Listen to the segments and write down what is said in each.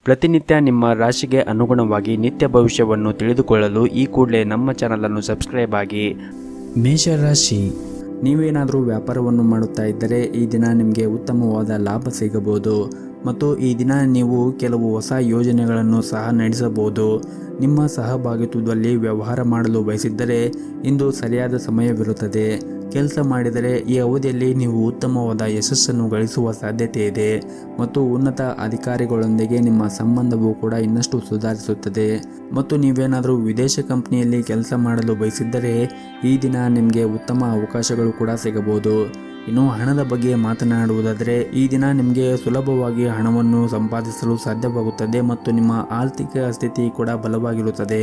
ಪ್ರತಿನಿತ್ಯ ನಿಮ್ಮ ರಾಶಿಗೆ ಅನುಗುಣವಾಗಿ ನಿತ್ಯ ಭವಿಷ್ಯವನ್ನು ತಿಳಿದುಕೊಳ್ಳಲು ಈ ಕೂಡಲೇ ನಮ್ಮ ಚಾನಲನ್ನು ಸಬ್ಸ್ಕ್ರೈಬ್ ಆಗಿ. ಮೇಷರಾಶಿ, ನೀವೇನಾದರೂ ವ್ಯಾಪಾರವನ್ನು ಮಾಡುತ್ತಾ ಇದ್ದರೆ ಈ ದಿನ ನಿಮಗೆ ಉತ್ತಮವಾದ ಲಾಭ ಸಿಗಬಹುದು ಮತ್ತು ಈ ದಿನ ನೀವು ಕೆಲವು ಹೊಸ ಯೋಜನೆಗಳನ್ನು ಸಹ ನಡೆಸಬಹುದು. ನಿಮ್ಮ ಸಹಭಾಗಿತ್ವದಲ್ಲಿ ವ್ಯವಹಾರ ಮಾಡಲು ಬಯಸಿದ್ದರೆ ಇಂದು ಸರಿಯಾದ ಸಮಯವಿರುತ್ತದೆ. ಕೆಲಸ ಮಾಡಿದರೆ ಈ ಅವಧಿಯಲ್ಲಿ ನೀವು ಉತ್ತಮವಾದ ಯಶಸ್ಸನ್ನು ಗಳಿಸುವ ಸಾಧ್ಯತೆ ಇದೆ ಮತ್ತು ಉನ್ನತ ಅಧಿಕಾರಿಗಳೊಂದಿಗೆ ನಿಮ್ಮ ಸಂಬಂಧವು ಕೂಡ ಇನ್ನಷ್ಟು ಸುಧಾರಿಸುತ್ತದೆ. ಮತ್ತು ನೀವೇನಾದರೂ ವಿದೇಶ ಕಂಪನಿಯಲ್ಲಿ ಕೆಲಸ ಮಾಡಲು ಬಯಸಿದ್ದರೆ ಈ ದಿನ ನಿಮಗೆ ಉತ್ತಮ ಅವಕಾಶಗಳು ಕೂಡ ಸಿಗಬಹುದು. ಇನ್ನು ಹಣದ ಬಗ್ಗೆ ಮಾತನಾಡುವುದಾದರೆ ಈ ದಿನ ನಿಮಗೆ ಸುಲಭವಾಗಿ ಹಣವನ್ನು ಸಂಪಾದಿಸಲು ಸಾಧ್ಯವಾಗುತ್ತದೆ ಮತ್ತು ನಿಮ್ಮ ಆರ್ಥಿಕ ಸ್ಥಿತಿ ಕೂಡ ಬಲವಾಗಿರುತ್ತದೆ.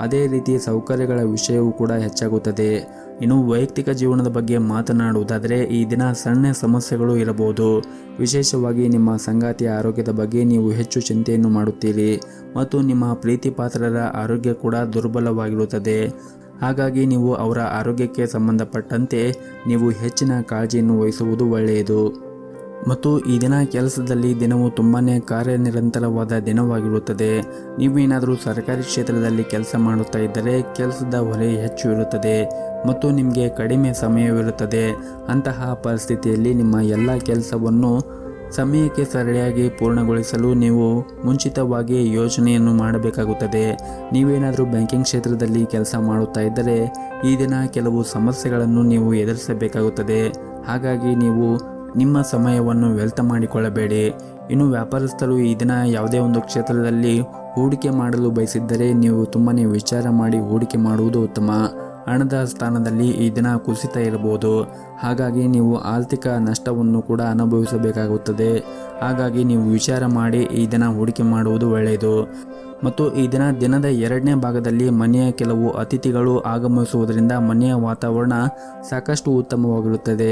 ಅದೇ ರೀತಿ ಸೌಕರ್ಯಗಳ ವಿಷಯವೂ ಕೂಡ ಹೆಚ್ಚಾಗುತ್ತದೆ. ಇನ್ನು ವೈಯಕ್ತಿಕ ಜೀವನದ ಬಗ್ಗೆ ಮಾತನಾಡುವುದಾದರೆ ಈ ದಿನ ಸಣ್ಣ ಸಮಸ್ಯೆಗಳು ಇರಬಹುದು. ವಿಶೇಷವಾಗಿ ನಿಮ್ಮ ಸಂಗಾತಿಯ ಆರೋಗ್ಯದ ಬಗ್ಗೆ ನೀವು ಹೆಚ್ಚು ಚಿಂತೆಯನ್ನು ಮಾಡುತ್ತೀರಿ ಮತ್ತು ನಿಮ್ಮ ಪ್ರೀತಿ ಪಾತ್ರರ ಆರೋಗ್ಯ ಕೂಡ ದುರ್ಬಲವಾಗಿರುತ್ತದೆ. ಹಾಗಾಗಿ ನೀವು ಅವರ ಆರೋಗ್ಯಕ್ಕೆ ಸಂಬಂಧಪಟ್ಟಂತೆ ನೀವು ಹೆಚ್ಚಿನ ಕಾಳಜಿಯನ್ನು ವಹಿಸುವುದು ಒಳ್ಳೆಯದು. ಮತ್ತು ಈ ದಿನ ಕೆಲಸದಲ್ಲಿ ದಿನವು ತುಂಬಾ ಕಾರ್ಯನಿರಂತರವಾದ ದಿನವಾಗಿರುತ್ತದೆ. ನೀವೇನಾದರೂ ಸರ್ಕಾರಿ ಕ್ಷೇತ್ರದಲ್ಲಿ ಕೆಲಸ ಮಾಡುತ್ತಾ ಇದ್ದರೆ ಕೆಲಸದ ಹೊರೆ ಹೆಚ್ಚು ಇರುತ್ತದೆ ಮತ್ತು ನಿಮಗೆ ಕಡಿಮೆ ಸಮಯವಿರುತ್ತದೆ. ಅಂತಹ ಪರಿಸ್ಥಿತಿಯಲ್ಲಿ ನಿಮ್ಮ ಎಲ್ಲ ಕೆಲಸವನ್ನು ಸಮಯಕ್ಕೆ ಸರಿಯಾಗಿ ಪೂರ್ಣಗೊಳಿಸಲು ನೀವು ಮುಂಚಿತವಾಗಿ ಯೋಜನೆಯನ್ನು ಮಾಡಬೇಕಾಗುತ್ತದೆ. ನೀವೇನಾದರೂ ಬ್ಯಾಂಕಿಂಗ್ ಕ್ಷೇತ್ರದಲ್ಲಿ ಕೆಲಸ ಮಾಡುತ್ತಾ ಇದ್ದರೆ ಈ ದಿನ ಕೆಲವು ಸಮಸ್ಯೆಗಳನ್ನು ನೀವು ಎದುರಿಸಬೇಕಾಗುತ್ತದೆ. ಹಾಗಾಗಿ ನೀವು ನಿಮ್ಮ ಸಮಯವನ್ನು ವ್ಯರ್ಥ ಮಾಡಿಕೊಳ್ಳಬೇಡಿ. ಇನ್ನು ವ್ಯಾಪಾರಸ್ಥರು ಈ ದಿನ ಯಾವುದೇ ಒಂದು ಕ್ಷೇತ್ರದಲ್ಲಿ ಹೂಡಿಕೆ ಮಾಡಲು ಬಯಸಿದ್ದರೆ ನೀವು ತುಂಬಾ ವಿಚಾರ ಮಾಡಿ ಹೂಡಿಕೆ ಮಾಡುವುದು ಉತ್ತಮ. ಹಣದ ಸ್ಥಾನದಲ್ಲಿ ಈ ದಿನ ಕುಸಿತ ಇರಬಹುದು. ಹಾಗಾಗಿ ನೀವು ಆರ್ಥಿಕ ನಷ್ಟವನ್ನು ಕೂಡ ಅನುಭವಿಸಬೇಕಾಗುತ್ತದೆ. ಹಾಗಾಗಿ ನೀವು ವಿಚಾರ ಮಾಡಿ ಈ ದಿನ ಹೂಡಿಕೆ ಮಾಡುವುದು ಒಳ್ಳೆಯದು. ಮತ್ತು ಈ ದಿನದ ಎರಡನೇ ಭಾಗದಲ್ಲಿ ಮನೆಯ ಕೆಲವು ಅತಿಥಿಗಳು ಆಗಮಿಸುವುದರಿಂದ ಮನೆಯ ವಾತಾವರಣ ಸಾಕಷ್ಟು ಉತ್ತಮವಾಗಿರುತ್ತದೆ.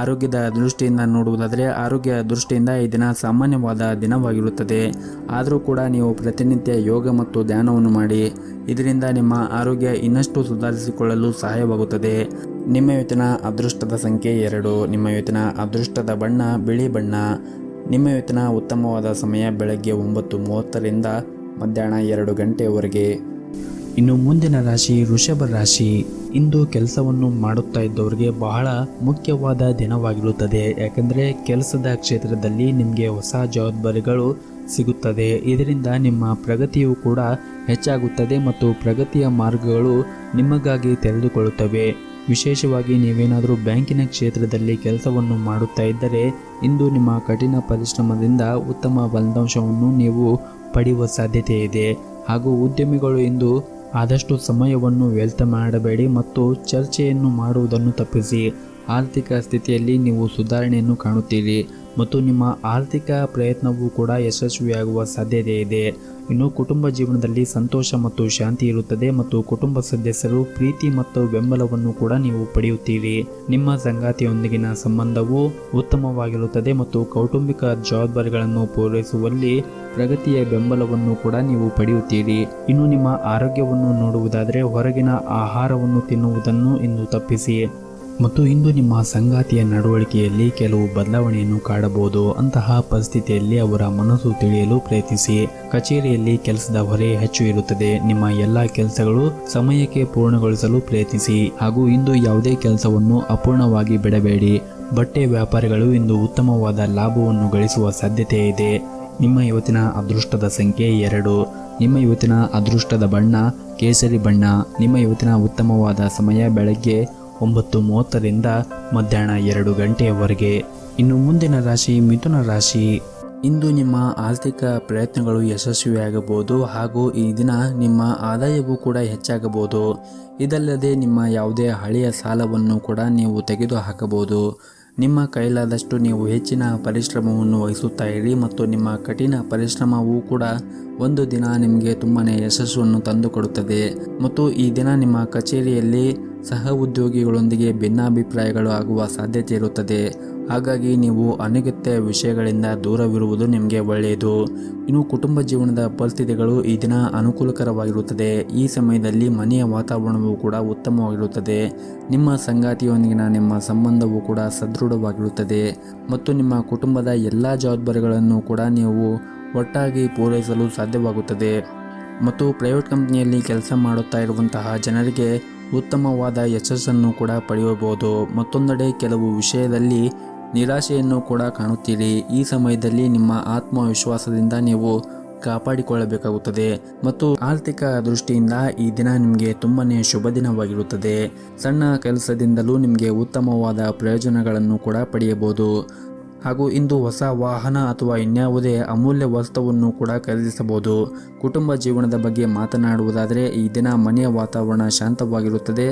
ಆರೋಗ್ಯದ ದೃಷ್ಟಿಯಿಂದ ನೋಡುವುದಾದರೆ ಆರೋಗ್ಯ ದೃಷ್ಟಿಯಿಂದ ಈ ದಿನ ಸಾಮಾನ್ಯವಾದ ದಿನವಾಗಿರುತ್ತದೆ. ಆದರೂ ಕೂಡ ನೀವು ಪ್ರತಿನಿತ್ಯ ಯೋಗ ಮತ್ತು ಧ್ಯಾನವನ್ನು ಮಾಡಿ. ಇದರಿಂದ ನಿಮ್ಮ ಆರೋಗ್ಯ ಇನ್ನಷ್ಟು ಸುಧಾರಿಸಿಕೊಳ್ಳಲು ಸಹಾಯವಾಗುತ್ತದೆ. ನಿಮ್ಮ ಇವತ್ತಿನ ಅದೃಷ್ಟದ ಸಂಖ್ಯೆ 2. ನಿಮ್ಮ ಇವತ್ತಿನ ಅದೃಷ್ಟದ ಬಣ್ಣ ಬಿಳಿ ಬಣ್ಣ. ನಿಮ್ಮ ಇವತ್ತಿನ ಉತ್ತಮವಾದ ಸಮಯ ಬೆಳಗ್ಗೆ 9:30ರಿಂದ ಮಧ್ಯಾಹ್ನ 2 ಗಂಟೆಯವರೆಗೆ. ಇನ್ನು ಮುಂದಿನ ರಾಶಿ ವೃಷಭ ರಾಶಿ. ಇಂದು ಕೆಲಸವನ್ನು ಮಾಡುತ್ತಾ ಇದ್ದವರಿಗೆ ಬಹಳ ಮುಖ್ಯವಾದ ದಿನವಾಗಿರುತ್ತದೆ. ಯಾಕೆಂದರೆ ಕೆಲಸದ ಕ್ಷೇತ್ರದಲ್ಲಿ ನಿಮಗೆ ಹೊಸ ಜವಾಬ್ದಾರಿಗಳು ಸಿಗುತ್ತದೆ. ಇದರಿಂದ ನಿಮ್ಮ ಪ್ರಗತಿಯು ಕೂಡ ಹೆಚ್ಚಾಗುತ್ತದೆ ಮತ್ತು ಪ್ರಗತಿಯ ಮಾರ್ಗಗಳು ನಿಮಗಾಗಿ ತೆರೆದುಕೊಳ್ಳುತ್ತವೆ. ವಿಶೇಷವಾಗಿ ನೀವೇನಾದರೂ ಬ್ಯಾಂಕಿನ ಕ್ಷೇತ್ರದಲ್ಲಿ ಕೆಲಸವನ್ನು ಮಾಡುತ್ತಾ ಇದ್ದರೆ ಇಂದು ನಿಮ್ಮ ಕಠಿಣ ಪರಿಶ್ರಮದಿಂದ ಉತ್ತಮ ಫಲಿತಾಂಶವನ್ನು ನೀವು ಪಡೆಯುವ ಸಾಧ್ಯತೆ ಇದೆ. ಹಾಗೂ ಉದ್ಯಮಿಗಳು ಇಂದು ಆದಷ್ಟು ಸಮಯವನ್ನು ವ್ಯರ್ಥ ಮಾಡಬೇಡಿ ಮತ್ತು ಚರ್ಚೆಯನ್ನು ಮಾಡುವುದನ್ನು ತಪ್ಪಿಸಿ. ಆರ್ಥಿಕ ಸ್ಥಿತಿಯಲ್ಲಿ ನೀವು ಸುಧಾರಣೆಯನ್ನು ಕಾಣುತ್ತೀರಿ ಮತ್ತು ನಿಮ್ಮ ಆರ್ಥಿಕ ಪ್ರಯತ್ನವೂ ಕೂಡ ಯಶಸ್ವಿಯಾಗುವ ಸಾಧ್ಯತೆ ಇದೆ. ಇನ್ನು ಕುಟುಂಬ ಜೀವನದಲ್ಲಿ ಸಂತೋಷ ಮತ್ತು ಶಾಂತಿ ಇರುತ್ತದೆ ಮತ್ತು ಕುಟುಂಬ ಸದಸ್ಯರು ಪ್ರೀತಿ ಮತ್ತು ಬೆಂಬಲವನ್ನು ಕೂಡ ನೀವು ಪಡೆಯುತ್ತೀರಿ. ನಿಮ್ಮ ಸಂಗಾತಿಯೊಂದಿಗಿನ ಸಂಬಂಧವು ಉತ್ತಮವಾಗಿರುತ್ತದೆ ಮತ್ತು ಕೌಟುಂಬಿಕ ಜವಾಬ್ದಾರಿಗಳನ್ನು ಪೂರೈಸುವಲ್ಲಿ ಪ್ರಗತಿಯ ಬೆಂಬಲವನ್ನು ಕೂಡ ನೀವು ಪಡೆಯುತ್ತೀರಿ. ಇನ್ನು ನಿಮ್ಮ ಆರೋಗ್ಯವನ್ನು ನೋಡುವುದಾದರೆ ಹೊರಗಿನ ಆಹಾರವನ್ನು ತಿನ್ನುವುದನ್ನು ಇಂದು ತಪ್ಪಿಸಿ. ಮತ್ತು ಇಂದು ನಿಮ್ಮ ಸಂಗಾತಿಯ ನಡವಳಿಕೆಯಲ್ಲಿ ಕೆಲವು ಬದಲಾವಣೆಯನ್ನು ಕಾಣಬಹುದು. ಅಂತಹ ಪರಿಸ್ಥಿತಿಯಲ್ಲಿ ಅವರ ಮನಸ್ಸು ತಿಳಿಯಲು ಪ್ರಯತ್ನಿಸಿ. ಕಚೇರಿಯಲ್ಲಿ ಕೆಲಸದ ಹೊರೆ ಹೆಚ್ಚು ಇರುತ್ತದೆ. ನಿಮ್ಮ ಎಲ್ಲ ಕೆಲಸಗಳು ಸಮಯಕ್ಕೆ ಪೂರ್ಣಗೊಳಿಸಲು ಪ್ರಯತ್ನಿಸಿ. ಹಾಗೂ ಇಂದು ಯಾವುದೇ ಕೆಲಸವನ್ನು ಅಪೂರ್ಣವಾಗಿ ಬಿಡಬೇಡಿ. ಬಟ್ಟೆ ವ್ಯಾಪಾರಿಗಳು ಇಂದು ಉತ್ತಮವಾದ ಲಾಭವನ್ನು ಗಳಿಸುವ ಸಾಧ್ಯತೆ ಇದೆ. ನಿಮ್ಮ ಇವತ್ತಿನ ಅದೃಷ್ಟದ ಸಂಖ್ಯೆ 2. ನಿಮ್ಮ ಇವತ್ತಿನ ಅದೃಷ್ಟದ ಬಣ್ಣ ಕೇಸರಿ ಬಣ್ಣ. ನಿಮ್ಮ ಇವತ್ತಿನ ಉತ್ತಮವಾದ ಸಮಯ ಬೆಳಗ್ಗೆ 9:30ರಿಂದ ಮಧ್ಯಾಹ್ನ 2 ಗಂಟೆಯವರೆಗೆ. ಇನ್ನು ಮುಂದಿನ ರಾಶಿ ಮಿಥುನ ರಾಶಿ. ಇಂದು ನಿಮ್ಮ ಆರ್ಥಿಕ ಪ್ರಯತ್ನಗಳು ಯಶಸ್ವಿಯಾಗಬಹುದು ಹಾಗೂ ಈ ದಿನ ನಿಮ್ಮ ಆದಾಯವೂ ಕೂಡ ಹೆಚ್ಚಾಗಬಹುದು. ಇದಲ್ಲದೆ ನಿಮ್ಮ ಯಾವುದೇ ಹಳೆಯ ಸಾಲವನ್ನು ಕೂಡ ನೀವು ತೆಗೆದುಹಾಕಬಹುದು. ನಿಮ್ಮ ಕೈಲಾದಷ್ಟು ನೀವು ಹೆಚ್ಚಿನ ಪರಿಶ್ರಮವನ್ನು ವಹಿಸುತ್ತಾ ಇರಿ ಮತ್ತು ನಿಮ್ಮ ಕಠಿಣ ಪರಿಶ್ರಮವೂ ಕೂಡ ಒಂದು ದಿನ ನಿಮಗೆ ತುಂಬಾ ಯಶಸ್ಸನ್ನು ತಂದುಕೊಡುತ್ತದೆ. ಮತ್ತು ಈ ದಿನ ನಿಮ್ಮ ಕಚೇರಿಯಲ್ಲಿ ಸಹ ಉದ್ಯೋಗಿಗಳೊಂದಿಗೆ ಭಿನ್ನಾಭಿಪ್ರಾಯಗಳು ಆಗುವ ಸಾಧ್ಯತೆ ಇರುತ್ತದೆ. ಹಾಗಾಗಿ ನೀವು ಅನಗತ್ಯ ವಿಷಯಗಳಿಂದ ದೂರವಿರುವುದು ನಿಮಗೆ ಒಳ್ಳೆಯದು. ಇನ್ನು ಕುಟುಂಬ ಜೀವನದ ಪರಿಸ್ಥಿತಿಗಳು ಈ ದಿನ ಅನುಕೂಲಕರವಾಗಿರುತ್ತದೆ. ಈ ಸಮಯದಲ್ಲಿ ಮನೆಯ ವಾತಾವರಣವು ಕೂಡ ಉತ್ತಮವಾಗಿರುತ್ತದೆ. ನಿಮ್ಮ ಸಂಗಾತಿಯೊಂದಿಗಿನ ನಿಮ್ಮ ಸಂಬಂಧವು ಕೂಡ ಸದೃಢವಾಗಿರುತ್ತದೆ ಮತ್ತು ನಿಮ್ಮ ಕುಟುಂಬದ ಎಲ್ಲ ಜವಾಬ್ದಾರಿಗಳನ್ನು ಕೂಡ ನೀವು ಒಟ್ಟಾಗಿ ಪೂರೈಸಲು ಸಾಧ್ಯವಾಗುತ್ತದೆ. ಮತ್ತು ಪ್ರೈವೇಟ್ ಕಂಪನಿಯಲ್ಲಿ ಕೆಲಸ ಮಾಡುತ್ತಾ ಇರುವಂತಹ ಜನರಿಗೆ ಉತ್ತಮವಾದ ಯಶಸ್ಸನ್ನು ಕೂಡ ಪಡೆಯಬಹುದು. ಮತ್ತೊಂದೆಡೆ ಕೆಲವು ವಿಷಯದಲ್ಲಿ ನಿರಾಶೆಯನ್ನು ಕೂಡ ಕಾಣುತ್ತೀರಿ. ಈ ಸಮಯದಲ್ಲಿ ನಿಮ್ಮ ಆತ್ಮವಿಶ್ವಾಸದಿಂದ ನೀವು ಕಾಪಾಡಿಕೊಳ್ಳಬೇಕಾಗುತ್ತದೆ ಮತ್ತು ಆರ್ಥಿಕ ದೃಷ್ಟಿಯಿಂದ ಈ ದಿನ ನಿಮಗೆ ತುಂಬನೇ ಶುಭ ದಿನವಾಗಿರುತ್ತದೆ. ಸಣ್ಣ ಕೆಲಸದಿಂದಲೂ ನಿಮಗೆ ಉತ್ತಮವಾದ ಪ್ರಯೋಜನಗಳನ್ನು ಕೂಡ ಪಡೆಯಬಹುದು. ಹಾಗೂ ಇಂದು ಹೊಸ ವಾಹನ ಅಥವಾ ಇನ್ಯಾವುದೇ ಅಮೂಲ್ಯ ವಸ್ತುವನ್ನು ಕೂಡ ಖರೀದಿಸಬಹುದು. ಕುಟುಂಬ ಜೀವನದ ಬಗ್ಗೆ ಮಾತನಾಡುವುದಾದರೆ ಈ ದಿನ ಮನೆಯ ವಾತಾವರಣ ಶಾಂತವಾಗಿರುತ್ತದೆ.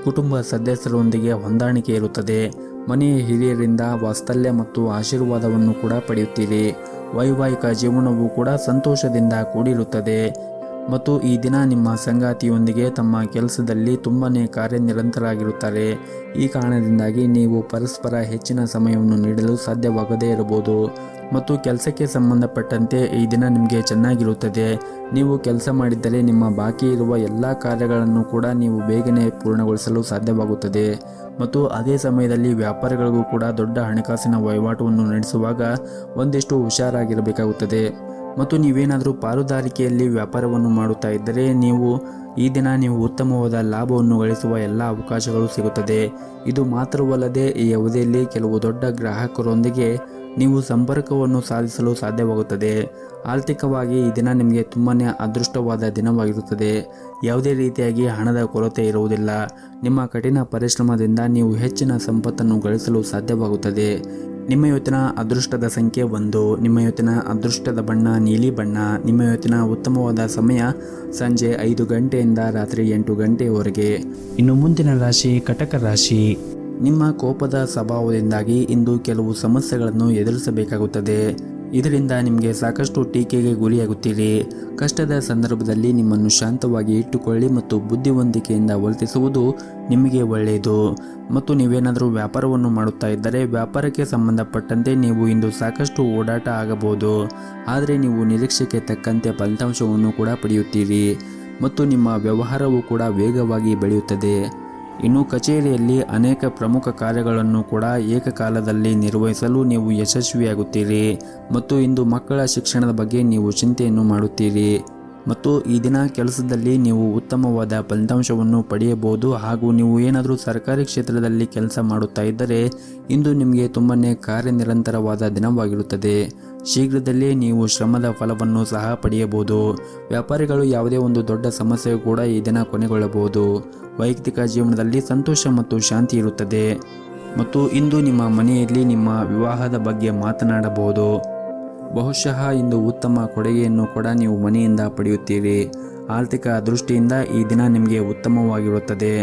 ಕುಟುಂಬ ಸದಸ್ಯರೊಂದಿಗೆ ಹೊಂದಾಣಿಕೆ ಇರುತ್ತದೆ. ಮನೆಯ ಹಿರಿಯರಿಂದ ವಾತ್ಸಲ್ಯ ಮತ್ತು ಆಶೀರ್ವಾದವನ್ನು ಕೂಡ ಪಡೆಯುತ್ತೀರಿ. ವೈವಾಹಿಕ ಜೀವನವು ಕೂಡ ಸಂತೋಷದಿಂದ ಕೂಡಿರುತ್ತದೆ ಮತ್ತು ಈ ದಿನ ನಿಮ್ಮ ಸಂಗಾತಿಯೊಂದಿಗೆ ತಮ್ಮ ಕೆಲಸದಲ್ಲಿ ತುಂಬನೇ ಕಾರ್ಯನಿರತರಾಗಿರುತ್ತಾರೆ. ಈ ಕಾರಣದಿಂದಾಗಿ ನೀವು ಪರಸ್ಪರ ಹೆಚ್ಚಿನ ಸಮಯವನ್ನು ನೀಡಲು ಸಾಧ್ಯವಾಗದೇ ಇರಬಹುದು ಮತ್ತು ಕೆಲಸಕ್ಕೆ ಸಂಬಂಧಪಟ್ಟಂತೆ ಈ ದಿನ ನಿಮಗೆ ಚೆನ್ನಾಗಿರುತ್ತದೆ. ನೀವು ಕೆಲಸ ಮಾಡಿದ್ದರೆ ನಿಮ್ಮ ಬಾಕಿ ಇರುವ ಎಲ್ಲ ಕಾರ್ಯಗಳನ್ನು ಕೂಡ ನೀವು ಬೇಗನೆ ಪೂರ್ಣಗೊಳಿಸಲು ಸಾಧ್ಯವಾಗುತ್ತದೆ ಮತ್ತು ಅದೇ ಸಮಯದಲ್ಲಿ ವ್ಯಾಪಾರಿಗಳಿಗೂ ಕೂಡ ದೊಡ್ಡ ಹಣಕಾಸಿನ ವಹಿವಾಟವನ್ನು ನಡೆಸುವಾಗ ಒಂದಿಷ್ಟು ಹುಷಾರಾಗಿರಬೇಕಾಗುತ್ತದೆ. ಮತ್ತು ನೀವೇನಾದರೂ ಪಾಲುದಾರಿಕೆಯಲ್ಲಿ ವ್ಯಾಪಾರವನ್ನು ಮಾಡುತ್ತಾ ಇದ್ದರೆ ಈ ದಿನ ನೀವು ಉತ್ತಮವಾದ ಲಾಭವನ್ನು ಗಳಿಸುವ ಎಲ್ಲ ಅವಕಾಶಗಳು ಸಿಗುತ್ತದೆ. ಇದು ಮಾತ್ರವಲ್ಲದೆ ಈ ಅವಧಿಯಲ್ಲಿ ಕೆಲವು ದೊಡ್ಡ ಗ್ರಾಹಕರೊಂದಿಗೆ ನೀವು ಸಂಪರ್ಕವನ್ನು ಸಾಧಿಸಲು ಸಾಧ್ಯವಾಗುತ್ತದೆ. ಆರ್ಥಿಕವಾಗಿ ಈ ದಿನ ನಿಮಗೆ ತುಂಬನೇ ಅದೃಷ್ಟವಾದ ದಿನವಾಗಿರುತ್ತದೆ. ಯಾವುದೇ ರೀತಿಯಾಗಿ ಹಣದ ಕೊರತೆ ಇರುವುದಿಲ್ಲ. ನಿಮ್ಮ ಕಠಿಣ ಪರಿಶ್ರಮದಿಂದ ನೀವು ಹೆಚ್ಚಿನ ಸಂಪತ್ತನ್ನು ಗಳಿಸಲು ಸಾಧ್ಯವಾಗುತ್ತದೆ. ನಿಮ್ಮ ಇವತ್ತಿನ ಅದೃಷ್ಟದ ಸಂಖ್ಯೆ 1. ನಿಮ್ಮ ಇವತ್ತಿನ ಅದೃಷ್ಟದ ಬಣ್ಣ ನೀಲಿ ಬಣ್ಣ. ನಿಮ್ಮ ಇವತ್ತಿನ ಉತ್ತಮವಾದ ಸಮಯ ಸಂಜೆ 5 ಗಂಟೆಯಿಂದ ರಾತ್ರಿ 8 ಗಂಟೆಯವರೆಗೆ. ಇನ್ನು ಮುಂದಿನ ರಾಶಿ ಕಟಕ ರಾಶಿ. ನಿಮ್ಮ ಕೋಪದ ಸ್ವಭಾವದಿಂದಾಗಿ ಇಂದು ಕೆಲವು ಸಮಸ್ಯೆಗಳನ್ನು ಎದುರಿಸಬೇಕಾಗುತ್ತದೆ. ಇದರಿಂದ ನಿಮಗೆ ಸಾಕಷ್ಟು ಟೀಕೆಗೆ ಗುರಿಯಾಗುತ್ತೀರಿ. ಕಷ್ಟದ ಸಂದರ್ಭದಲ್ಲಿ ನಿಮ್ಮನ್ನು ಶಾಂತವಾಗಿ ಇಟ್ಟುಕೊಳ್ಳಿ ಮತ್ತು ಬುದ್ಧಿವಂತಿಕೆಯಿಂದ ವರ್ತಿಸುವುದು ನಿಮಗೆ ಒಳ್ಳೆಯದು. ಮತ್ತು ನೀವೇನಾದರೂ ವ್ಯಾಪಾರವನ್ನು ಮಾಡುತ್ತಾ ಇದ್ದರೆ ವ್ಯಾಪಾರಕ್ಕೆ ಸಂಬಂಧಪಟ್ಟಂತೆ ನೀವು ಇಂದು ಸಾಕಷ್ಟು ಓಡಾಟ ಆಗಬಹುದು. ಆದರೆ ನೀವು ನಿರೀಕ್ಷೆಗೆ ತಕ್ಕಂತೆ ಫಲಿತಾಂಶವನ್ನು ಕೂಡ ಪಡೆಯುತ್ತೀರಿ ಮತ್ತು ನಿಮ್ಮ ವ್ಯವಹಾರವು ಕೂಡ ವೇಗವಾಗಿ ಬೆಳೆಯುತ್ತದೆ. ಇನ್ನು ಕಚೇರಿಯಲ್ಲಿ ಅನೇಕ ಪ್ರಮುಖ ಕಾರ್ಯಗಳನ್ನು ಕೂಡ ಏಕಕಾಲದಲ್ಲಿ ನಿರ್ವಹಿಸಲು ನೀವು ಯಶಸ್ವಿಯಾಗುತ್ತೀರಿ ಮತ್ತು ಇಂದು ಮಕ್ಕಳ ಶಿಕ್ಷಣದ ಬಗ್ಗೆ ನೀವು ಚಿಂತೆಯನ್ನು ಮಾಡುತ್ತೀರಿ ಮತ್ತು ಈ ದಿನ ಕೆಲಸದಲ್ಲಿ ನೀವು ಉತ್ತಮವಾದ ಫಲಿತಾಂಶವನ್ನು ಪಡೆಯಬಹುದು. ಹಾಗೂ ನೀವು ಏನಾದರೂ ಸರ್ಕಾರಿ ಕ್ಷೇತ್ರದಲ್ಲಿ ಕೆಲಸ ಮಾಡುತ್ತಾ ಇದ್ದರೆ ಇಂದು ನಿಮಗೆ ತುಂಬನೇ ಕಾರ್ಯನಿರಂತರವಾದ ದಿನವಾಗಿರುತ್ತದೆ. ಶೀಘ್ರದಲ್ಲೇ ನೀವು ಶ್ರಮದ ಫಲವನ್ನು ಸಹ ಪಡೆಯಬಹುದು. ವ್ಯಾಪಾರಿಗಳು ಯಾವುದೇ ಒಂದು ದೊಡ್ಡ ಸಮಸ್ಯೆ ಕೂಡ ಈ ದಿನ ಕೊನೆಗೊಳ್ಳಬಹುದು. ವೈಯಕ್ತಿಕ ಜೀವನದಲ್ಲಿ ಸಂತೋಷ ಮತ್ತು ಶಾಂತಿ ಇರುತ್ತದೆ ಮತ್ತು ಇಂದು ನಿಮ್ಮ ಮನೆಯಲ್ಲಿ ನಿಮ್ಮ ವಿವಾಹದ ಬಗ್ಗೆ ಮಾತನಾಡಬಹುದು. ಬಹುಶಃ ಇಂದು ಉತ್ತಮ ಕೊಡುಗೆಯನ್ನು ಕೂಡ ನೀವು ಮನೆಯಿಂದ ಪಡೆಯುತ್ತೀರಿ. ಆರ್ಥಿಕ ದೃಷ್ಟಿಯಿಂದ ಈ ದಿನ ನಿಮಗೆ ಉತ್ತಮವಾಗಿರುತ್ತದೆ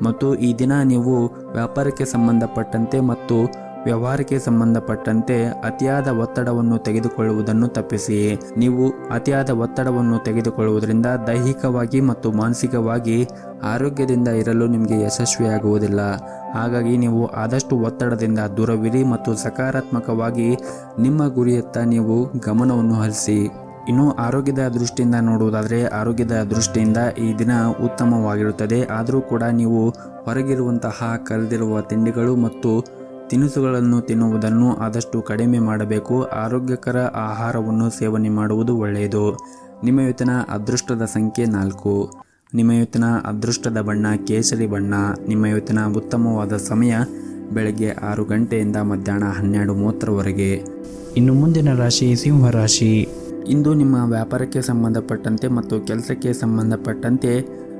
ಮತ್ತು ಈ ದಿನ ನೀವು ವ್ಯಾಪಾರಕ್ಕೆ ಸಂಬಂಧಪಟ್ಟಂತೆ ಮತ್ತು ವ್ಯವಹಾರಕ್ಕೆ ಸಂಬಂಧಪಟ್ಟಂತೆ ಅತಿಯಾದ ಒತ್ತಡವನ್ನು ತೆಗೆದುಕೊಳ್ಳುವುದನ್ನು ತಪ್ಪಿಸಿ. ನೀವು ಅತಿಯಾದ ಒತ್ತಡವನ್ನು ತೆಗೆದುಕೊಳ್ಳುವುದರಿಂದ ದೈಹಿಕವಾಗಿ ಮತ್ತು ಮಾನಸಿಕವಾಗಿ ಆರೋಗ್ಯದಿಂದ ಇರಲು ನಿಮಗೆ ಯಶಸ್ವಿಯಾಗುವುದಿಲ್ಲ. ಹಾಗಾಗಿ ನೀವು ಆದಷ್ಟು ಒತ್ತಡದಿಂದ ದೂರವಿರಿ ಮತ್ತು ಸಕಾರಾತ್ಮಕವಾಗಿ ನಿಮ್ಮ ಗುರಿಯತ್ತ ನೀವು ಗಮನವನ್ನು ಹರಿಸಿ. ಇನ್ನು ಆರೋಗ್ಯದ ದೃಷ್ಟಿಯಿಂದ ನೋಡುವುದಾದರೆ ಆರೋಗ್ಯದ ದೃಷ್ಟಿಯಿಂದ ಈ ದಿನ ಉತ್ತಮವಾಗಿರುತ್ತದೆ. ಆದರೂ ಕೂಡ ನೀವು ಹೊರಗಿರುವಂತಹ ಕರೆದಿರುವ ತಿಂಡಿಗಳು ಮತ್ತು ತಿನಿಸುಗಳನ್ನು ತಿನ್ನುವುದನ್ನು ಆದಷ್ಟು ಕಡಿಮೆ ಮಾಡಬೇಕು. ಆರೋಗ್ಯಕರ ಆಹಾರವನ್ನು ಸೇವನೆ ಮಾಡುವುದು ಒಳ್ಳೆಯದು. ನಿಮ್ಮ ಇವತ್ತಿನ ಅದೃಷ್ಟದ ಸಂಖ್ಯೆ 4. ನಿಮ್ಮ ಇವತ್ತಿನ ಅದೃಷ್ಟದ ಬಣ್ಣ ಕೇಸರಿ ಬಣ್ಣ. ನಿಮ್ಮ ಇವತ್ತಿನ ಉತ್ತಮವಾದ ಸಮಯ ಬೆಳಗ್ಗೆ 6 ಗಂಟೆಯಿಂದ ಮಧ್ಯಾಹ್ನ 12:30ವರೆಗೆ. ಇನ್ನು ಮುಂದಿನ ರಾಶಿ ಸಿಂಹ ರಾಶಿ. ಇಂದು ನಿಮ್ಮ ವ್ಯಾಪಾರಕ್ಕೆ ಸಂಬಂಧಪಟ್ಟಂತೆ ಮತ್ತು ಕೆಲಸಕ್ಕೆ ಸಂಬಂಧಪಟ್ಟಂತೆ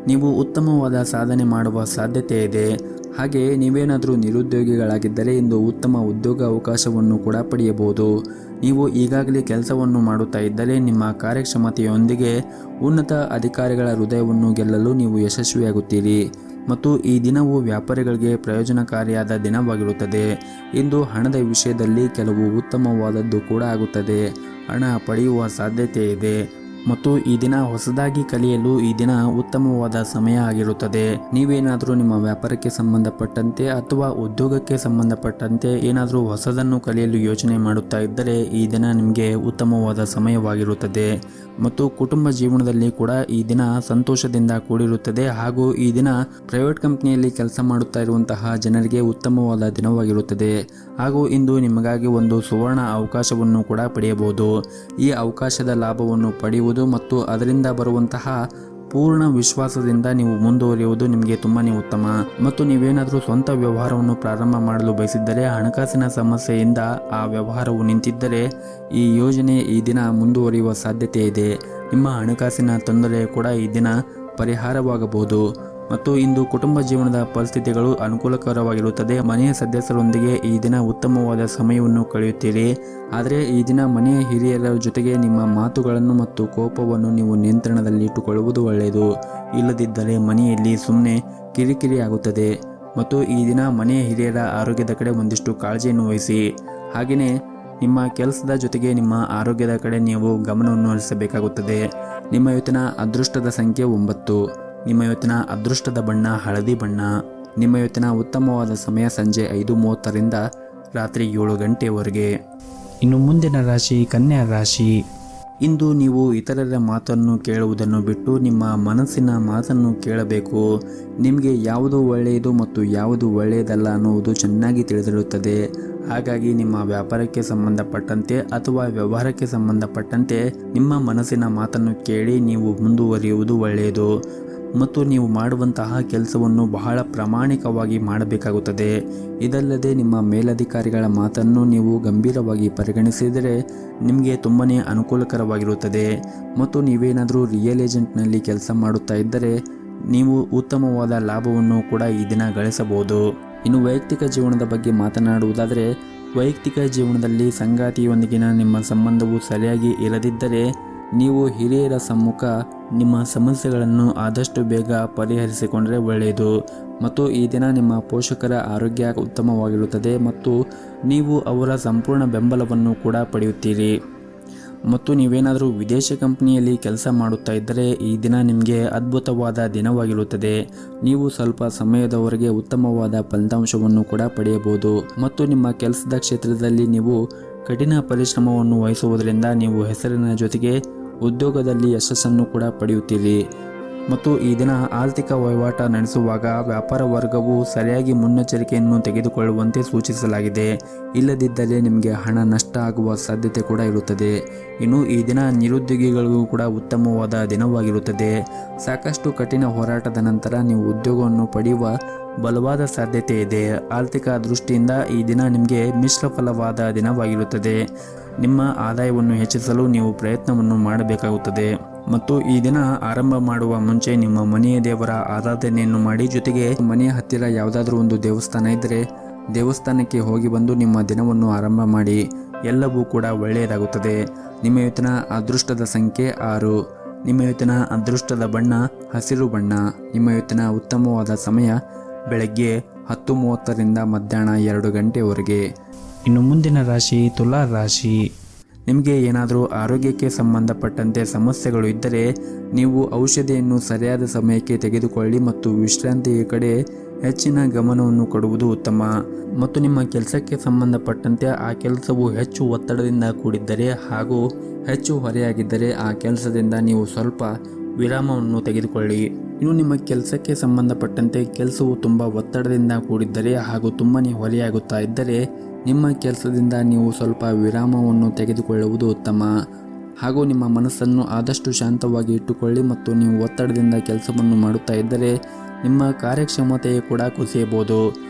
ನೀವು ಉತ್ತಮವಾದ ಸಾಧನೆ ಮಾಡುವ ಸಾಧ್ಯತೆ ಇದೆ. ಹಾಗೆ ನೀವೇನಾದರೂ ನಿರುದ್ಯೋಗಿಗಳಾಗಿದ್ದರೆ ಇಂದು ಉತ್ತಮ ಉದ್ಯೋಗ ಅವಕಾಶವನ್ನು ಕೂಡ ಪಡೆಯಬಹುದು. ನೀವು ಈಗಾಗಲೇ ಕೆಲಸವನ್ನು ಮಾಡುತ್ತಾ ಇದ್ದರೆ ನಿಮ್ಮ ಕಾರ್ಯಕ್ಷಮತೆಯೊಂದಿಗೆ ಉನ್ನತ ಅಧಿಕಾರಿಗಳ ಹೃದಯವನ್ನು ಗೆಲ್ಲಲು ನೀವು ಯಶಸ್ವಿಯಾಗುತ್ತೀರಿ ಮತ್ತು ಈ ದಿನವು ವ್ಯಾಪಾರಿಗಳಿಗೆ ಪ್ರಯೋಜನಕಾರಿಯಾದ ದಿನವಾಗಿರುತ್ತದೆ. ಇಂದು ಹಣದ ವಿಷಯದಲ್ಲಿ ಕೆಲವು ಉತ್ತಮವಾದದ್ದು ಕೂಡ ಆಗುತ್ತದೆ. ಹಣ ಪಡೆಯುವ ಸಾಧ್ಯತೆ ಇದೆ. ಮತ್ತು ಈ ದಿನ ಹೊಸದಾಗಿ ಕಲಿಯಲು ಈ ದಿನ ಉತ್ತಮವಾದ ಸಮಯ ಆಗಿರುತ್ತದೆ. ನೀವೇನಾದರೂ ನಿಮ್ಮ ವ್ಯಾಪಾರಕ್ಕೆ ಸಂಬಂಧಪಟ್ಟಂತೆ ಅಥವಾ ಉದ್ಯೋಗಕ್ಕೆ ಸಂಬಂಧಪಟ್ಟಂತೆ ಏನಾದರೂ ಹೊಸದನ್ನು ಕಲಿಯಲು ಯೋಚನೆ ಮಾಡುತ್ತಾ ಇದ್ದರೆ ಈ ದಿನ ನಿಮಗೆ ಉತ್ತಮವಾದ ಸಮಯವಾಗಿರುತ್ತದೆ. ಮತ್ತು ಕುಟುಂಬ ಜೀವನದಲ್ಲಿ ಕೂಡ ಈ ದಿನ ಸಂತೋಷದಿಂದ ಕೂಡಿರುತ್ತದೆ. ಹಾಗೂ ಈ ದಿನ ಪ್ರೈವೇಟ್ ಕಂಪನಿಯಲ್ಲಿ ಕೆಲಸ ಮಾಡುತ್ತಾ ಇರುವಂತಹ ಜನರಿಗೆ ಉತ್ತಮವಾದ ದಿನವಾಗಿರುತ್ತದೆ. ಹಾಗೂ ಇಂದು ನಿಮಗಾಗಿ ಒಂದು ಸುವರ್ಣ ಅವಕಾಶವನ್ನು ಕೂಡ ಪಡೆಯಬಹುದು. ಈ ಅವಕಾಶದ ಲಾಭವನ್ನು ಪಡೆಯುವುದು ಮತ್ತು ಅದರಿಂದ ಬರುವಂತಹ ಪೂರ್ಣ ವಿಶ್ವಾಸದಿಂದ ನೀವು ಮುಂದುವರಿಯುವುದು ನಿಮಗೆ ತುಂಬಾನೇ ಉತ್ತಮ. ಮತ್ತು ನೀವೇನಾದರೂ ಸ್ವಂತ ವ್ಯವಹಾರವನ್ನು ಪ್ರಾರಂಭ ಮಾಡಲು ಬಯಸಿದ್ದರೆ ಹಣಕಾಸಿನ ಸಮಸ್ಯೆಯಿಂದ ಆ ವ್ಯವಹಾರವು ನಿಂತಿದ್ದರೆ ಈ ಯೋಜನೆ ಈ ದಿನ ಮುಂದುವರಿಯುವ ಸಾಧ್ಯತೆ ಇದೆ. ನಿಮ್ಮ ಹಣಕಾಸಿನ ತೊಂದರೆ ಕೂಡ ಈ ದಿನ ಪರಿಹಾರವಾಗಬಹುದು. ಮತ್ತು ಇಂದು ಕುಟುಂಬ ಜೀವನದ ಪರಿಸ್ಥಿತಿಗಳು ಅನುಕೂಲಕರವಾಗಿರುತ್ತದೆ. ಮನೆಯ ಸದಸ್ಯರೊಂದಿಗೆ ಈ ದಿನ ಉತ್ತಮವಾದ ಸಮಯವನ್ನು ಕಳೆಯುತ್ತೀರಿ. ಆದರೆ ಈ ದಿನ ಮನೆಯ ಹಿರಿಯರ ಜೊತೆಗೆ ನಿಮ್ಮ ಮಾತುಗಳನ್ನು ಮತ್ತು ಕೋಪವನ್ನು ನೀವು ನಿಯಂತ್ರಣದಲ್ಲಿ ಇಟ್ಟುಕೊಳ್ಳುವುದು ಒಳ್ಳೆಯದು. ಇಲ್ಲದಿದ್ದರೆ ಮನೆಯಲ್ಲಿ ಸುಮ್ಮನೆ ಕಿರಿಕಿರಿ ಆಗುತ್ತದೆ. ಮತ್ತು ಈ ದಿನ ಮನೆಯ ಹಿರಿಯರ ಆರೋಗ್ಯದ ಕಡೆ ಒಂದಿಷ್ಟು ಕಾಳಜಿಯನ್ನು ವಹಿಸಿ. ಹಾಗೆಯೇ ನಿಮ್ಮ ಕೆಲಸದ ಜೊತೆಗೆ ನಿಮ್ಮ ಆರೋಗ್ಯದ ಕಡೆ ನೀವು ಗಮನವನ್ನು ಹರಿಸಬೇಕಾಗುತ್ತದೆ. ನಿಮ್ಮ ಇವತ್ತಿನ ಅದೃಷ್ಟದ ಸಂಖ್ಯೆ 9. ನಿಮ್ಮ ಇವತ್ತಿನ ಅದೃಷ್ಟದ ಬಣ್ಣ ಹಳದಿ ಬಣ್ಣ. ನಿಮ್ಮ ಇವತ್ತಿನ ಉತ್ತಮವಾದ ಸಮಯ ಸಂಜೆ 5:30ರಿಂದ ರಾತ್ರಿ 7 ಗಂಟೆವರೆಗೆ. ಇನ್ನು ಮುಂದಿನ ರಾಶಿ ಕನ್ಯಾ ರಾಶಿ. ಇಂದು ನೀವು ಇತರರ ಮಾತನ್ನು ಕೇಳುವುದನ್ನು ಬಿಟ್ಟು ನಿಮ್ಮ ಮನಸ್ಸಿನ ಮಾತನ್ನು ಕೇಳಬೇಕು. ನಿಮಗೆ ಯಾವುದು ಒಳ್ಳೆಯದು ಮತ್ತು ಯಾವುದು ಒಳ್ಳೆಯದಲ್ಲ ಅನ್ನುವುದು ಚೆನ್ನಾಗಿ ತಿಳಿದಿರುತ್ತದೆ. ಹಾಗಾಗಿ ನಿಮ್ಮ ವ್ಯಾಪಾರಕ್ಕೆ ಸಂಬಂಧಪಟ್ಟಂತೆ ಅಥವಾ ವ್ಯವಹಾರಕ್ಕೆ ಸಂಬಂಧಪಟ್ಟಂತೆ ನಿಮ್ಮ ಮನಸ್ಸಿನ ಮಾತನ್ನು ಕೇಳಿ ನೀವು ಮುಂದುವರಿಯುವುದು ಒಳ್ಳೆಯದು. ಮತ್ತು ನೀವು ಮಾಡುವಂತಹ ಕೆಲಸವನ್ನು ಬಹಳ ಪ್ರಾಮಾಣಿಕವಾಗಿ ಮಾಡಬೇಕಾಗುತ್ತದೆ. ಇದಲ್ಲದೆ ನಿಮ್ಮ ಮೇಲಧಿಕಾರಿಗಳ ಮಾತನ್ನು ನೀವು ಗಂಭೀರವಾಗಿ ಪರಿಗಣಿಸಿದರೆ ನಿಮಗೆ ತುಂಬನೇ ಅನುಕೂಲಕರವಾಗಿರುತ್ತದೆ. ಮತ್ತು ನೀವೇನಾದರೂ ರಿಯಲ್ ಏಜೆಂಟ್ನಲ್ಲಿ ಕೆಲಸ ಮಾಡುತ್ತಾ ಇದ್ದರೆ ನೀವು ಉತ್ತಮವಾದ ಲಾಭವನ್ನು ಕೂಡ ಈ ದಿನ ಗಳಿಸಬಹುದು. ಇನ್ನು ವೈಯಕ್ತಿಕ ಜೀವನದ ಬಗ್ಗೆ ಮಾತನಾಡುವುದಾದರೆ ವೈಯಕ್ತಿಕ ಜೀವನದಲ್ಲಿ ಸಂಗಾತಿಯೊಂದಿಗಿನ ನಿಮ್ಮ ಸಂಬಂಧವು ಸರಿಯಾಗಿ ಇರದಿದ್ದರೆ ನೀವು ಹಿರಿಯರ ಸಮ್ಮುಖ ನಿಮ್ಮ ಸಮಸ್ಯೆಗಳನ್ನು ಆದಷ್ಟು ಬೇಗ ಪರಿಹರಿಸಿಕೊಂಡರೆ ಒಳ್ಳೆಯದು. ಮತ್ತು ಈ ದಿನ ನಿಮ್ಮ ಪೋಷಕರ ಆರೋಗ್ಯ ಉತ್ತಮವಾಗಿರುತ್ತದೆ ಮತ್ತು ನೀವು ಅವರ ಸಂಪೂರ್ಣ ಬೆಂಬಲವನ್ನು ಕೂಡ ಪಡೆಯುತ್ತೀರಿ. ಮತ್ತು ನೀವೇನಾದರೂ ವಿದೇಶಿ ಕಂಪನಿಯಲ್ಲಿ ಕೆಲಸ ಮಾಡುತ್ತಾ ಇದ್ದರೆ ಈ ದಿನ ನಿಮಗೆ ಅದ್ಭುತವಾದ ದಿನವಾಗಿರುತ್ತದೆ. ನೀವು ಸ್ವಲ್ಪ ಸಮಯದವರೆಗೆ ಉತ್ತಮವಾದ ಫಲಿತಾಂಶವನ್ನು ಕೂಡ ಪಡೆಯಬಹುದು. ಮತ್ತು ನಿಮ್ಮ ಕೆಲಸದ ಕ್ಷೇತ್ರದಲ್ಲಿ ನೀವು ಕಠಿಣ ಪರಿಶ್ರಮವನ್ನು ವಹಿಸುವುದರಿಂದ ನೀವು ಹೆಸರಿನ ಜೊತೆಗೆ ಉದ್ಯೋಗದಲ್ಲಿ ಯಶಸ್ಸನ್ನು ಕೂಡ ಪಡೆಯುತ್ತೀರಿ. ಮತ್ತು ಈ ದಿನ ಆರ್ಥಿಕ ವಹಿವಾಟ ನಡೆಸುವಾಗ ವ್ಯಾಪಾರ ವರ್ಗವು ಸರಿಯಾಗಿ ಮುನ್ನೆಚ್ಚರಿಕೆಯನ್ನು ತೆಗೆದುಕೊಳ್ಳುವಂತೆ ಸೂಚಿಸಲಾಗಿದೆ. ಇಲ್ಲದಿದ್ದರೆ ನಿಮಗೆ ಹಣ ನಷ್ಟ ಆಗುವ ಸಾಧ್ಯತೆ ಕೂಡ ಇರುತ್ತದೆ. ಇನ್ನು ಈ ದಿನ ನಿರುದ್ಯೋಗಿಗಳಿಗೂ ಕೂಡ ಉತ್ತಮವಾದ ದಿನವಾಗಿರುತ್ತದೆ. ಸಾಕಷ್ಟು ಕಠಿಣ ಹೋರಾಟದ ನಂತರ ನೀವು ಉದ್ಯೋಗವನ್ನು ಪಡೆಯುವ ಬಲವಾದ ಸಾಧ್ಯತೆ ಇದೆ. ಆರ್ಥಿಕ ದೃಷ್ಟಿಯಿಂದ ಈ ದಿನ ನಿಮಗೆ ಮಿಶ್ರ ಫಲವಾದ ದಿನವಾಗಿರುತ್ತದೆ. ನಿಮ್ಮ ಆದಾಯವನ್ನು ಹೆಚ್ಚಿಸಲು ನೀವು ಪ್ರಯತ್ನವನ್ನು ಮಾಡಬೇಕಾಗುತ್ತದೆ. ಮತ್ತು ಈ ದಿನ ಆರಂಭ ಮಾಡುವ ಮುಂಚೆ ನಿಮ್ಮ ಮನೆಯ ದೇವರ ಆರಾಧನೆಯನ್ನು ಮಾಡಿ, ಜೊತೆಗೆ ಮನೆಯ ಹತ್ತಿರ ಯಾವುದಾದ್ರೂ ಒಂದು ದೇವಸ್ಥಾನ ಇದ್ದರೆ ದೇವಸ್ಥಾನಕ್ಕೆ ಹೋಗಿ ಬಂದು ನಿಮ್ಮ ದಿನವನ್ನು ಆರಂಭ ಮಾಡಿ. ಎಲ್ಲವೂ ಕೂಡ ಒಳ್ಳೆಯದಾಗುತ್ತದೆ. ನಿಮ್ಮ ಇವತ್ತಿನ ಅದೃಷ್ಟದ ಸಂಖ್ಯೆ 6. ನಿಮ್ಮ ಇವತ್ತಿನ ಅದೃಷ್ಟದ ಬಣ್ಣ ಹಸಿರು ಬಣ್ಣ. ನಿಮ್ಮ ಇವತ್ತಿನ ಉತ್ತಮವಾದ ಸಮಯ ಬೆಳಗ್ಗೆ 10:30ರಿಂದ ಮಧ್ಯಾಹ್ನ 2 ಗಂಟೆವರೆಗೆ. ಇನ್ನು ಮುಂದಿನ ರಾಶಿ ತುಲಾ ರಾಶಿ. ನಿಮಗೆ ಏನಾದರೂ ಆರೋಗ್ಯಕ್ಕೆ ಸಂಬಂಧಪಟ್ಟಂತೆ ಸಮಸ್ಯೆಗಳು ಇದ್ದರೆ ನೀವು ಔಷಧಿಯನ್ನು ಸರಿಯಾದ ಸಮಯಕ್ಕೆ ತೆಗೆದುಕೊಳ್ಳಿ ಮತ್ತು ವಿಶ್ರಾಂತಿಯ ಕಡೆ ಹೆಚ್ಚಿನ ಗಮನವನ್ನು ಕೊಡುವುದು ಉತ್ತಮ. ಮತ್ತು ನಿಮ್ಮ ಕೆಲಸಕ್ಕೆ ಸಂಬಂಧಪಟ್ಟಂತೆ ಆ ಕೆಲಸವು ಹೆಚ್ಚು ಒತ್ತಡದಿಂದ ಕೂಡಿದ್ದರೆ ಹಾಗೂ ಹೆಚ್ಚು ಹೊರೆಯಾಗಿದ್ದರೆ ಆ ಕೆಲಸದಿಂದ ನೀವು ಸ್ವಲ್ಪ ವಿರಾಮವನ್ನು ತೆಗೆದುಕೊಳ್ಳಿ. ಇನ್ನು ನಿಮ್ಮ ಕೆಲಸಕ್ಕೆ ಸಂಬಂಧಪಟ್ಟಂತೆ ಕೆಲಸವು ತುಂಬ ಒತ್ತಡದಿಂದ ಕೂಡಿದ್ದರೆ ಹಾಗೂ ತುಂಬನೇ ಹೊರೆಯಾಗುತ್ತಾ ಇದ್ದರೆ ನಿಮ್ಮ ಕೆಲಸದಿಂದ ನೀವು ಸ್ವಲ್ಪ ವಿರಾಮವನ್ನು ತೆಗೆದುಕೊಳ್ಳುವುದು ಉತ್ತಮ. ಹಾಗೂ ನಿಮ್ಮ ಮನಸ್ಸನ್ನು ಆದಷ್ಟು ಶಾಂತವಾಗಿ ಇಟ್ಟುಕೊಳ್ಳಿ. ಮತ್ತು ನೀವು ಒತ್ತಡದಿಂದ ಕೆಲಸವನ್ನು ಮಾಡುತ್ತಾ ಇದ್ದರೆ ನಿಮ್ಮ ಕಾರ್ಯಕ್ಷಮತೆ ಕೂಡ ಕುಸಿಯಬಹುದು.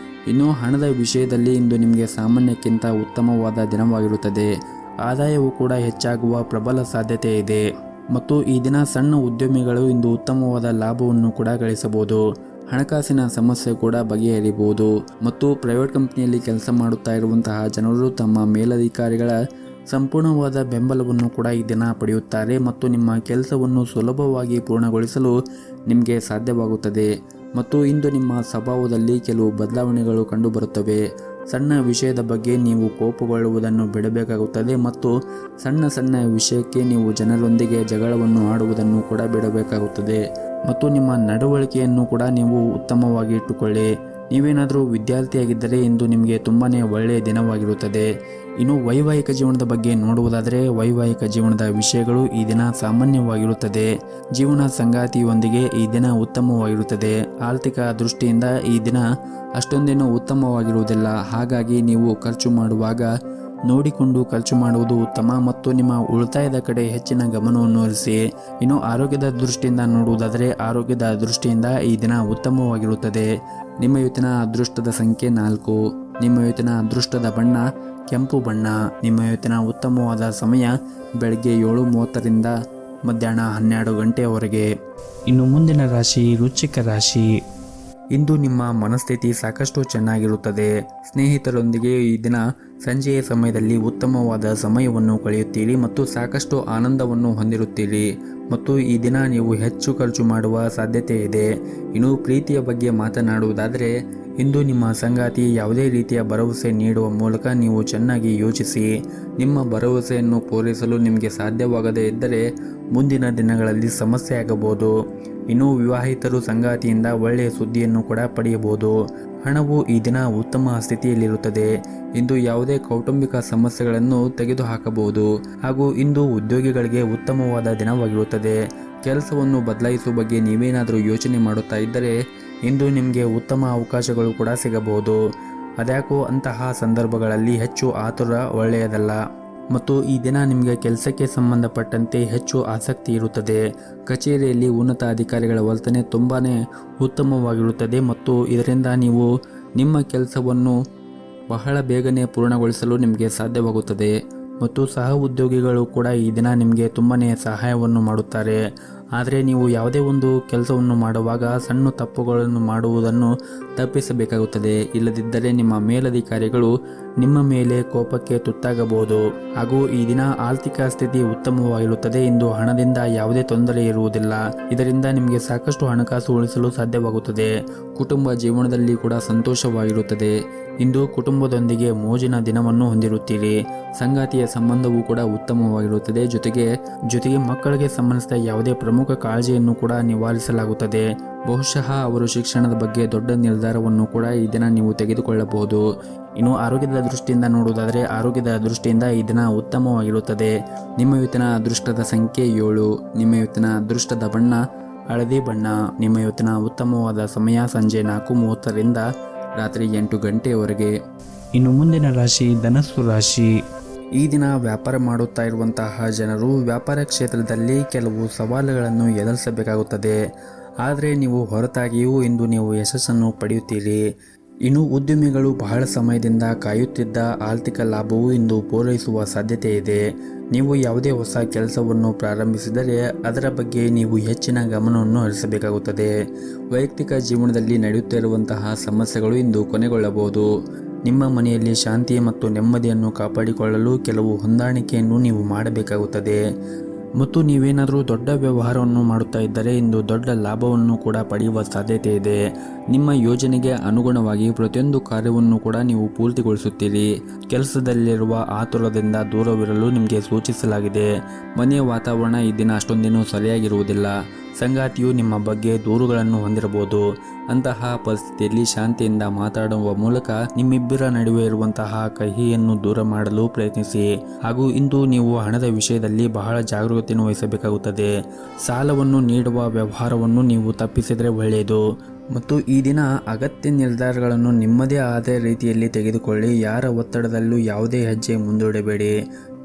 ಇನ್ನು ಹಣದ ವಿಷಯದಲ್ಲಿ ಇಂದು ನಿಮಗೆ ಸಾಮಾನ್ಯಕ್ಕಿಂತ ಉತ್ತಮವಾದ ದಿನವಾಗಿರುತ್ತದೆ. ಆದಾಯವು ಕೂಡ ಹೆಚ್ಚಾಗುವ ಪ್ರಬಲ ಸಾಧ್ಯತೆ ಇದೆ. ಮತ್ತು ಈ ದಿನ ಸಣ್ಣ ಉದ್ಯಮಿಗಳು ಇಂದು ಉತ್ತಮವಾದ ಲಾಭವನ್ನು ಕೂಡ ಗಳಿಸಬಹುದು. ಹಣಕಾಸಿನ ಸಮಸ್ಯೆ ಕೂಡ ಬಗೆಹರಿಯಬಹುದು. ಮತ್ತು ಪ್ರೈವೇಟ್ ಕಂಪನಿಯಲ್ಲಿ ಕೆಲಸ ಮಾಡುತ್ತಾ ಇರುವಂತಹ ಜನರು ತಮ್ಮ ಮೇಲಧಿಕಾರಿಗಳ ಸಂಪೂರ್ಣವಾದ ಬೆಂಬಲವನ್ನು ಕೂಡ ಈ ದಿನ ಪಡೆಯುತ್ತಾರೆ. ಮತ್ತು ನಿಮ್ಮ ಕೆಲಸವನ್ನು ಸುಲಭವಾಗಿ ಪೂರ್ಣಗೊಳಿಸಲು ನಿಮಗೆ ಸಾಧ್ಯವಾಗುತ್ತದೆ. ಮತ್ತು ಇಂದು ನಿಮ್ಮ ಸ್ವಭಾವದಲ್ಲಿ ಕೆಲವು ಬದಲಾವಣೆಗಳು ಕಂಡುಬರುತ್ತವೆ. ಸಣ್ಣ ವಿಷಯದ ಬಗ್ಗೆ ನೀವು ಕೋಪಗೊಳ್ಳುವುದನ್ನು ಬಿಡಬೇಕಾಗುತ್ತದೆ ಮತ್ತು ಸಣ್ಣ ಸಣ್ಣ ವಿಷಯಕ್ಕೆ ನೀವು ಜನರೊಂದಿಗೆ ಜಗಳವನ್ನು ಆಡುವುದನ್ನು ಕೂಡ ಬಿಡಬೇಕಾಗುತ್ತದೆ ಮತ್ತು ನಿಮ್ಮ ನಡವಳಿಕೆಯನ್ನು ಕೂಡ ನೀವು ಉತ್ತಮವಾಗಿ ಇಟ್ಟುಕೊಳ್ಳಿ. ನೀವೇನಾದರೂ ವಿದ್ಯಾರ್ಥಿಯಾಗಿದ್ದರೆ ಇಂದು ನಿಮಗೆ ತುಂಬಾ ಒಳ್ಳೆಯ ದಿನವಾಗಿರುತ್ತದೆ. ಇನ್ನು ವೈವಾಹಿಕ ಜೀವನದ ಬಗ್ಗೆ ನೋಡುವುದಾದರೆ ವೈವಾಹಿಕ ಜೀವನದ ವಿಷಯಗಳು ಈ ದಿನ ಸಾಮಾನ್ಯವಾಗಿರುತ್ತದೆ. ಜೀವನ ಸಂಗಾತಿಯೊಂದಿಗೆ ಈ ದಿನ ಉತ್ತಮವಾಗಿರುತ್ತದೆ. ಆರ್ಥಿಕ ದೃಷ್ಟಿಯಿಂದ ಈ ದಿನ ಅಷ್ಟೊಂದೇನೂ ಉತ್ತಮವಾಗಿರುವುದಿಲ್ಲ. ಹಾಗಾಗಿ ನೀವು ಖರ್ಚು ಮಾಡುವಾಗ ನೋಡಿಕೊಂಡು ಖರ್ಚು ಮಾಡುವುದು ಉತ್ತಮ ಮತ್ತು ನಿಮ್ಮ ಉಳಿತಾಯದ ಕಡೆ ಹೆಚ್ಚಿನ ಗಮನವನ್ನು ಹರಿಸಿ. ಇನ್ನು ಆರೋಗ್ಯದ ದೃಷ್ಟಿಯಿಂದ ನೋಡುವುದಾದರೆ ಆರೋಗ್ಯದ ದೃಷ್ಟಿಯಿಂದ ಈ ದಿನ ಉತ್ತಮವಾಗಿರುತ್ತದೆ. ನಿಮ್ಮ ಇವತ್ತಿನ ಅದೃಷ್ಟದ ಸಂಖ್ಯೆ 4. ನಿಮ್ಮ ಇವತ್ತಿನ ಅದೃಷ್ಟದ ಬಣ್ಣ ಕೆಂಪು ಬಣ್ಣ. ನಿಮ್ಮ ಇವತ್ತಿನ ಉತ್ತಮವಾದ ಸಮಯ ಬೆಳಗ್ಗೆ 7:30ರಿಂದ ಮಧ್ಯಾಹ್ನ 12 ಗಂಟೆಯವರೆಗೆ. ಇನ್ನು ಮುಂದಿನ ರಾಶಿ ವೃಶ್ಚಿಕ ರಾಶಿ. ಇಂದು ನಿಮ್ಮ ಮನಸ್ಥಿತಿ ಸಾಕಷ್ಟು ಚೆನ್ನಾಗಿರುತ್ತದೆ. ಸ್ನೇಹಿತರೊಂದಿಗೆ ಈ ದಿನ ಸಂಜೆಯ ಸಮಯದಲ್ಲಿ ಉತ್ತಮವಾದ ಸಮಯವನ್ನು ಕಳೆಯುತ್ತೀರಿ ಮತ್ತು ಸಾಕಷ್ಟು ಆನಂದವನ್ನು ಹೊಂದಿರುತ್ತೀರಿ ಮತ್ತು ಈ ದಿನ ನೀವು ಹೆಚ್ಚು ಖರ್ಚು ಮಾಡುವ ಸಾಧ್ಯತೆ ಇದೆ. ಇನ್ನು ಪ್ರೀತಿಯ ಬಗ್ಗೆ ಮಾತನಾಡುವುದಾದರೆ ಇಂದು ನಿಮ್ಮ ಸಂಗಾತಿ ಯಾವುದೇ ರೀತಿಯ ಭರವಸೆ ನೀಡುವ ಮೂಲಕ ನೀವು ಚೆನ್ನಾಗಿ ಯೋಚಿಸಿ. ನಿಮ್ಮ ಭರವಸೆಯನ್ನು ಪೂರೈಸಲು ನಿಮಗೆ ಸಾಧ್ಯವಾಗದೇ ಇದ್ದರೆ ಮುಂದಿನ ದಿನಗಳಲ್ಲಿ ಸಮಸ್ಯೆ ಆಗಬಹುದು. ಇನ್ನು ವಿವಾಹಿತರು ಸಂಗಾತಿಯಿಂದ ಒಳ್ಳೆಯ ಸುದ್ದಿಯನ್ನು ಕೂಡ ಪಡೆಯಬಹುದು. ಹಣವು ಈ ದಿನ ಉತ್ತಮ ಸ್ಥಿತಿಯಲ್ಲಿರುತ್ತದೆ. ಇಂದು ಯಾವುದೇ ಕೌಟುಂಬಿಕ ಸಮಸ್ಯೆಗಳನ್ನು ತೆಗೆದುಹಾಕಬಹುದು ಹಾಗೂ ಇಂದು ಉದ್ಯೋಗಿಗಳಿಗೆ ಉತ್ತಮವಾದ ದಿನವಾಗಿರುತ್ತದೆ. ಕೆಲಸವನ್ನು ಬದಲಾಯಿಸುವ ಬಗ್ಗೆ ನೀವೇನಾದರೂ ಯೋಚನೆ ಮಾಡುತ್ತಾ ಇದ್ದರೆ ಇಂದು ನಿಮಗೆ ಉತ್ತಮ ಅವಕಾಶಗಳು ಕೂಡ ಸಿಗಬಹುದು. ಅದ್ಯಾಕೋ ಅಂತಹ ಸಂದರ್ಭಗಳಲ್ಲಿ ಹೆಚ್ಚು ಆತುರ ಒಳ್ಳೆಯದಲ್ಲ ಮತ್ತು ಈ ದಿನ ನಿಮಗೆ ಕೆಲಸಕ್ಕೆ ಸಂಬಂಧಪಟ್ಟಂತೆ ಹೆಚ್ಚು ಆಸಕ್ತಿ ಇರುತ್ತದೆ. ಕಚೇರಿಯಲ್ಲಿ ಉನ್ನತ ಅಧಿಕಾರಿಗಳ ವರ್ತನೆ ತುಂಬಾ ಉತ್ತಮವಾಗಿರುತ್ತದೆ ಮತ್ತು ಇದರಿಂದ ನೀವು ನಿಮ್ಮ ಕೆಲಸವನ್ನು ಬಹಳ ಬೇಗನೆ ಪೂರ್ಣಗೊಳಿಸಲು ನಿಮಗೆ ಸಾಧ್ಯವಾಗುತ್ತದೆ ಮತ್ತು ಸಹ ಉದ್ಯೋಗಿಗಳು ಕೂಡ ಈ ದಿನ ನಿಮಗೆ ತುಂಬಾ ಸಹಾಯವನ್ನು ಮಾಡುತ್ತಾರೆ. ಆದರೆ ನೀವು ಯಾವುದೇ ಒಂದು ಕೆಲಸವನ್ನು ಮಾಡುವಾಗ ಸಣ್ಣ ತಪ್ಪುಗಳನ್ನು ಮಾಡುವುದನ್ನು ತಪ್ಪಿಸಬೇಕಾಗುತ್ತದೆ. ಇಲ್ಲದಿದ್ದರೆ ನಿಮ್ಮ ಮೇಲಧಿಕಾರಿಗಳು ನಿಮ್ಮ ಮೇಲೆ ಕೋಪಕ್ಕೆ ತುತ್ತಾಗಬಹುದು. ಹಾಗೂ ಈ ದಿನ ಆರ್ಥಿಕ ಸ್ಥಿತಿ ಉತ್ತಮವಾಗಿರುತ್ತದೆ. ಇಂದು ಹಣದಿಂದ ಯಾವುದೇ ತೊಂದರೆ ಇರುವುದಿಲ್ಲ. ಇದರಿಂದ ನಿಮಗೆ ಸಾಕಷ್ಟು ಹಣಕಾಸು ಉಳಿಸಲು ಸಾಧ್ಯವಾಗುತ್ತದೆ. ಕುಟುಂಬ ಜೀವನದಲ್ಲಿ ಕೂಡ ಸಂತೋಷವಾಗಿರುತ್ತದೆ. ಇಂದು ಕುಟುಂಬದೊಂದಿಗೆ ಮೋಜಿನ ದಿನವನ್ನು ಹೊಂದಿರುತ್ತೀರಿ. ಸಂಗಾತಿಯ ಸಂಬಂಧವೂ ಕೂಡ ಉತ್ತಮವಾಗಿರುತ್ತದೆ. ಜೊತೆಗೆ ಮಕ್ಕಳಿಗೆ ಸಂಬಂಧಿಸಿದ ಯಾವುದೇ ಪ್ರಮುಖ ಕಾಳಜಿಯನ್ನು ಕೂಡ ನಿವಾರಿಸಲಾಗುತ್ತದೆ. ಬಹುಶಃ ಅವರು ಶಿಕ್ಷಣದ ಬಗ್ಗೆ ದೊಡ್ಡ ನಿರ್ಧಾರವನ್ನು ಕೂಡ ಈ ದಿನ ನೀವು ತೆಗೆದುಕೊಳ್ಳಬಹುದು. ಇನ್ನು ಆರೋಗ್ಯದ ದೃಷ್ಟಿಯಿಂದ ನೋಡುವುದಾದರೆ ಆರೋಗ್ಯದ ದೃಷ್ಟಿಯಿಂದ ಈ ದಿನ ಉತ್ತಮವಾಗಿರುತ್ತದೆ. ನಿಮ್ಮ ಇವತ್ತಿನ ಅದೃಷ್ಟದ ಸಂಖ್ಯೆ 7. ನಿಮ್ಮ ಇವತ್ತಿನ ಅದೃಷ್ಟದ ಬಣ್ಣ ಹಳದಿ ಬಣ್ಣ. ನಿಮ್ಮ ಇವತ್ತಿನ ಉತ್ತಮವಾದ ಸಮಯ ಸಂಜೆ 4:30ರಿಂದ ರಾತ್ರಿ 8 ಗಂಟೆಯವರೆಗೆ. ಇನ್ನು ಮುಂದಿನ ರಾಶಿ ಧನಸ್ಸು ರಾಶಿ. ಈ ದಿನ ವ್ಯಾಪಾರ ಮಾಡುತ್ತಾ ಇರುವಂತಹ ಜನರು ವ್ಯಾಪಾರ ಕ್ಷೇತ್ರದಲ್ಲಿ ಕೆಲವು ಸವಾಲುಗಳನ್ನು ಎದುರಿಸಬೇಕಾಗುತ್ತದೆ. ಆದರೆ ನೀವು ಹೊರತಾಗಿಯೂ ಇಂದು ನೀವು ಯಶಸ್ಸನ್ನು ಪಡೆಯುತ್ತೀರಿ. ಇನ್ನು ಉದ್ಯಮಿಗಳು ಬಹಳ ಸಮಯದಿಂದ ಕಾಯುತ್ತಿದ್ದ ಆರ್ಥಿಕ ಲಾಭವು ಇಂದು ಪೂರೈಸುವ ಸಾಧ್ಯತೆ ಇದೆ. ನೀವು ಯಾವುದೇ ಹೊಸ ಕೆಲಸವನ್ನು ಪ್ರಾರಂಭಿಸಿದರೆ ಅದರ ಬಗ್ಗೆ ನೀವು ಹೆಚ್ಚಿನ ಗಮನವನ್ನು ಹರಿಸಬೇಕಾಗುತ್ತದೆ. ವೈಯಕ್ತಿಕ ಜೀವನದಲ್ಲಿ ನಡೆಯುತ್ತಿರುವಂತಹ ಸಮಸ್ಯೆಗಳು ಇಂದು ಕೊನೆಗೊಳ್ಳಬಹುದು. ನಿಮ್ಮ ಮನೆಯಲ್ಲಿ ಶಾಂತಿ ಮತ್ತು ನೆಮ್ಮದಿಯನ್ನು ಕಾಪಾಡಿಕೊಳ್ಳಲು ಕೆಲವು ಹೊಂದಾಣಿಕೆಯನ್ನು ನೀವು ಮಾಡಬೇಕಾಗುತ್ತದೆ ಮತ್ತು ನೀವೇನಾದರೂ ದೊಡ್ಡ ವ್ಯವಹಾರವನ್ನು ಮಾಡುತ್ತಾ ಇದ್ದರೆ ಇಂದು ದೊಡ್ಡ ಲಾಭವನ್ನು ಕೂಡ ಪಡೆಯುವ ಸಾಧ್ಯತೆ ಇದೆ. ನಿಮ್ಮ ಯೋಜನೆಗೆ ಅನುಗುಣವಾಗಿ ಪ್ರತಿಯೊಂದು ಕಾರ್ಯವನ್ನು ಕೂಡ ನೀವು ಪೂರ್ತಿಗೊಳಿಸುತ್ತೀರಿ. ಕೆಲಸದಲ್ಲಿರುವ ಆತುರದಿಂದ ದೂರವಿರಲು ನಿಮಗೆ ಸೂಚಿಸಲಾಗಿದೆ. ಮನೆಯ ವಾತಾವರಣ ಈ ದಿನ ಅಷ್ಟೊಂದೇನೂ ಸರಿಯಾಗಿರುವುದಿಲ್ಲ. ಸಂಗಾತಿಯು ನಿಮ್ಮ ಬಗ್ಗೆ ದೂರುಗಳನ್ನು ಹೊಂದಿರಬಹುದು. ಅಂತಹ ಪರಿಸ್ಥಿತಿಯಲ್ಲಿ ಶಾಂತಿಯಿಂದ ಮಾತಾಡುವ ಮೂಲಕ ನಿಮ್ಮಿಬ್ಬರ ನಡುವೆ ಇರುವಂತಹ ಕಹಿಯನ್ನು ದೂರ ಮಾಡಲು ಪ್ರಯತ್ನಿಸಿ. ಹಾಗೂ ಇಂದು ನೀವು ಹಣದ ವಿಷಯದಲ್ಲಿ ಬಹಳ ಜಾಗರೂಕತೆಯನ್ನು ವಹಿಸಬೇಕಾಗುತ್ತದೆ. ಸಾಲವನ್ನು ನೀಡುವ ವ್ಯವಹಾರವನ್ನು ನೀವು ತಪ್ಪಿಸಿದರೆ ಒಳ್ಳೆಯದು ಮತ್ತು ಈ ದಿನ ಅಗತ್ಯ ನಿರ್ಧಾರಗಳನ್ನು ನಿಮ್ಮದೇ ಆದ ರೀತಿಯಲ್ಲಿ ತೆಗೆದುಕೊಳ್ಳಿ. ಯಾರ ಒತ್ತಡದಲ್ಲೂ ಯಾವುದೇ ಹೆಜ್ಜೆ ಮುಂದೂಡಬೇಡಿ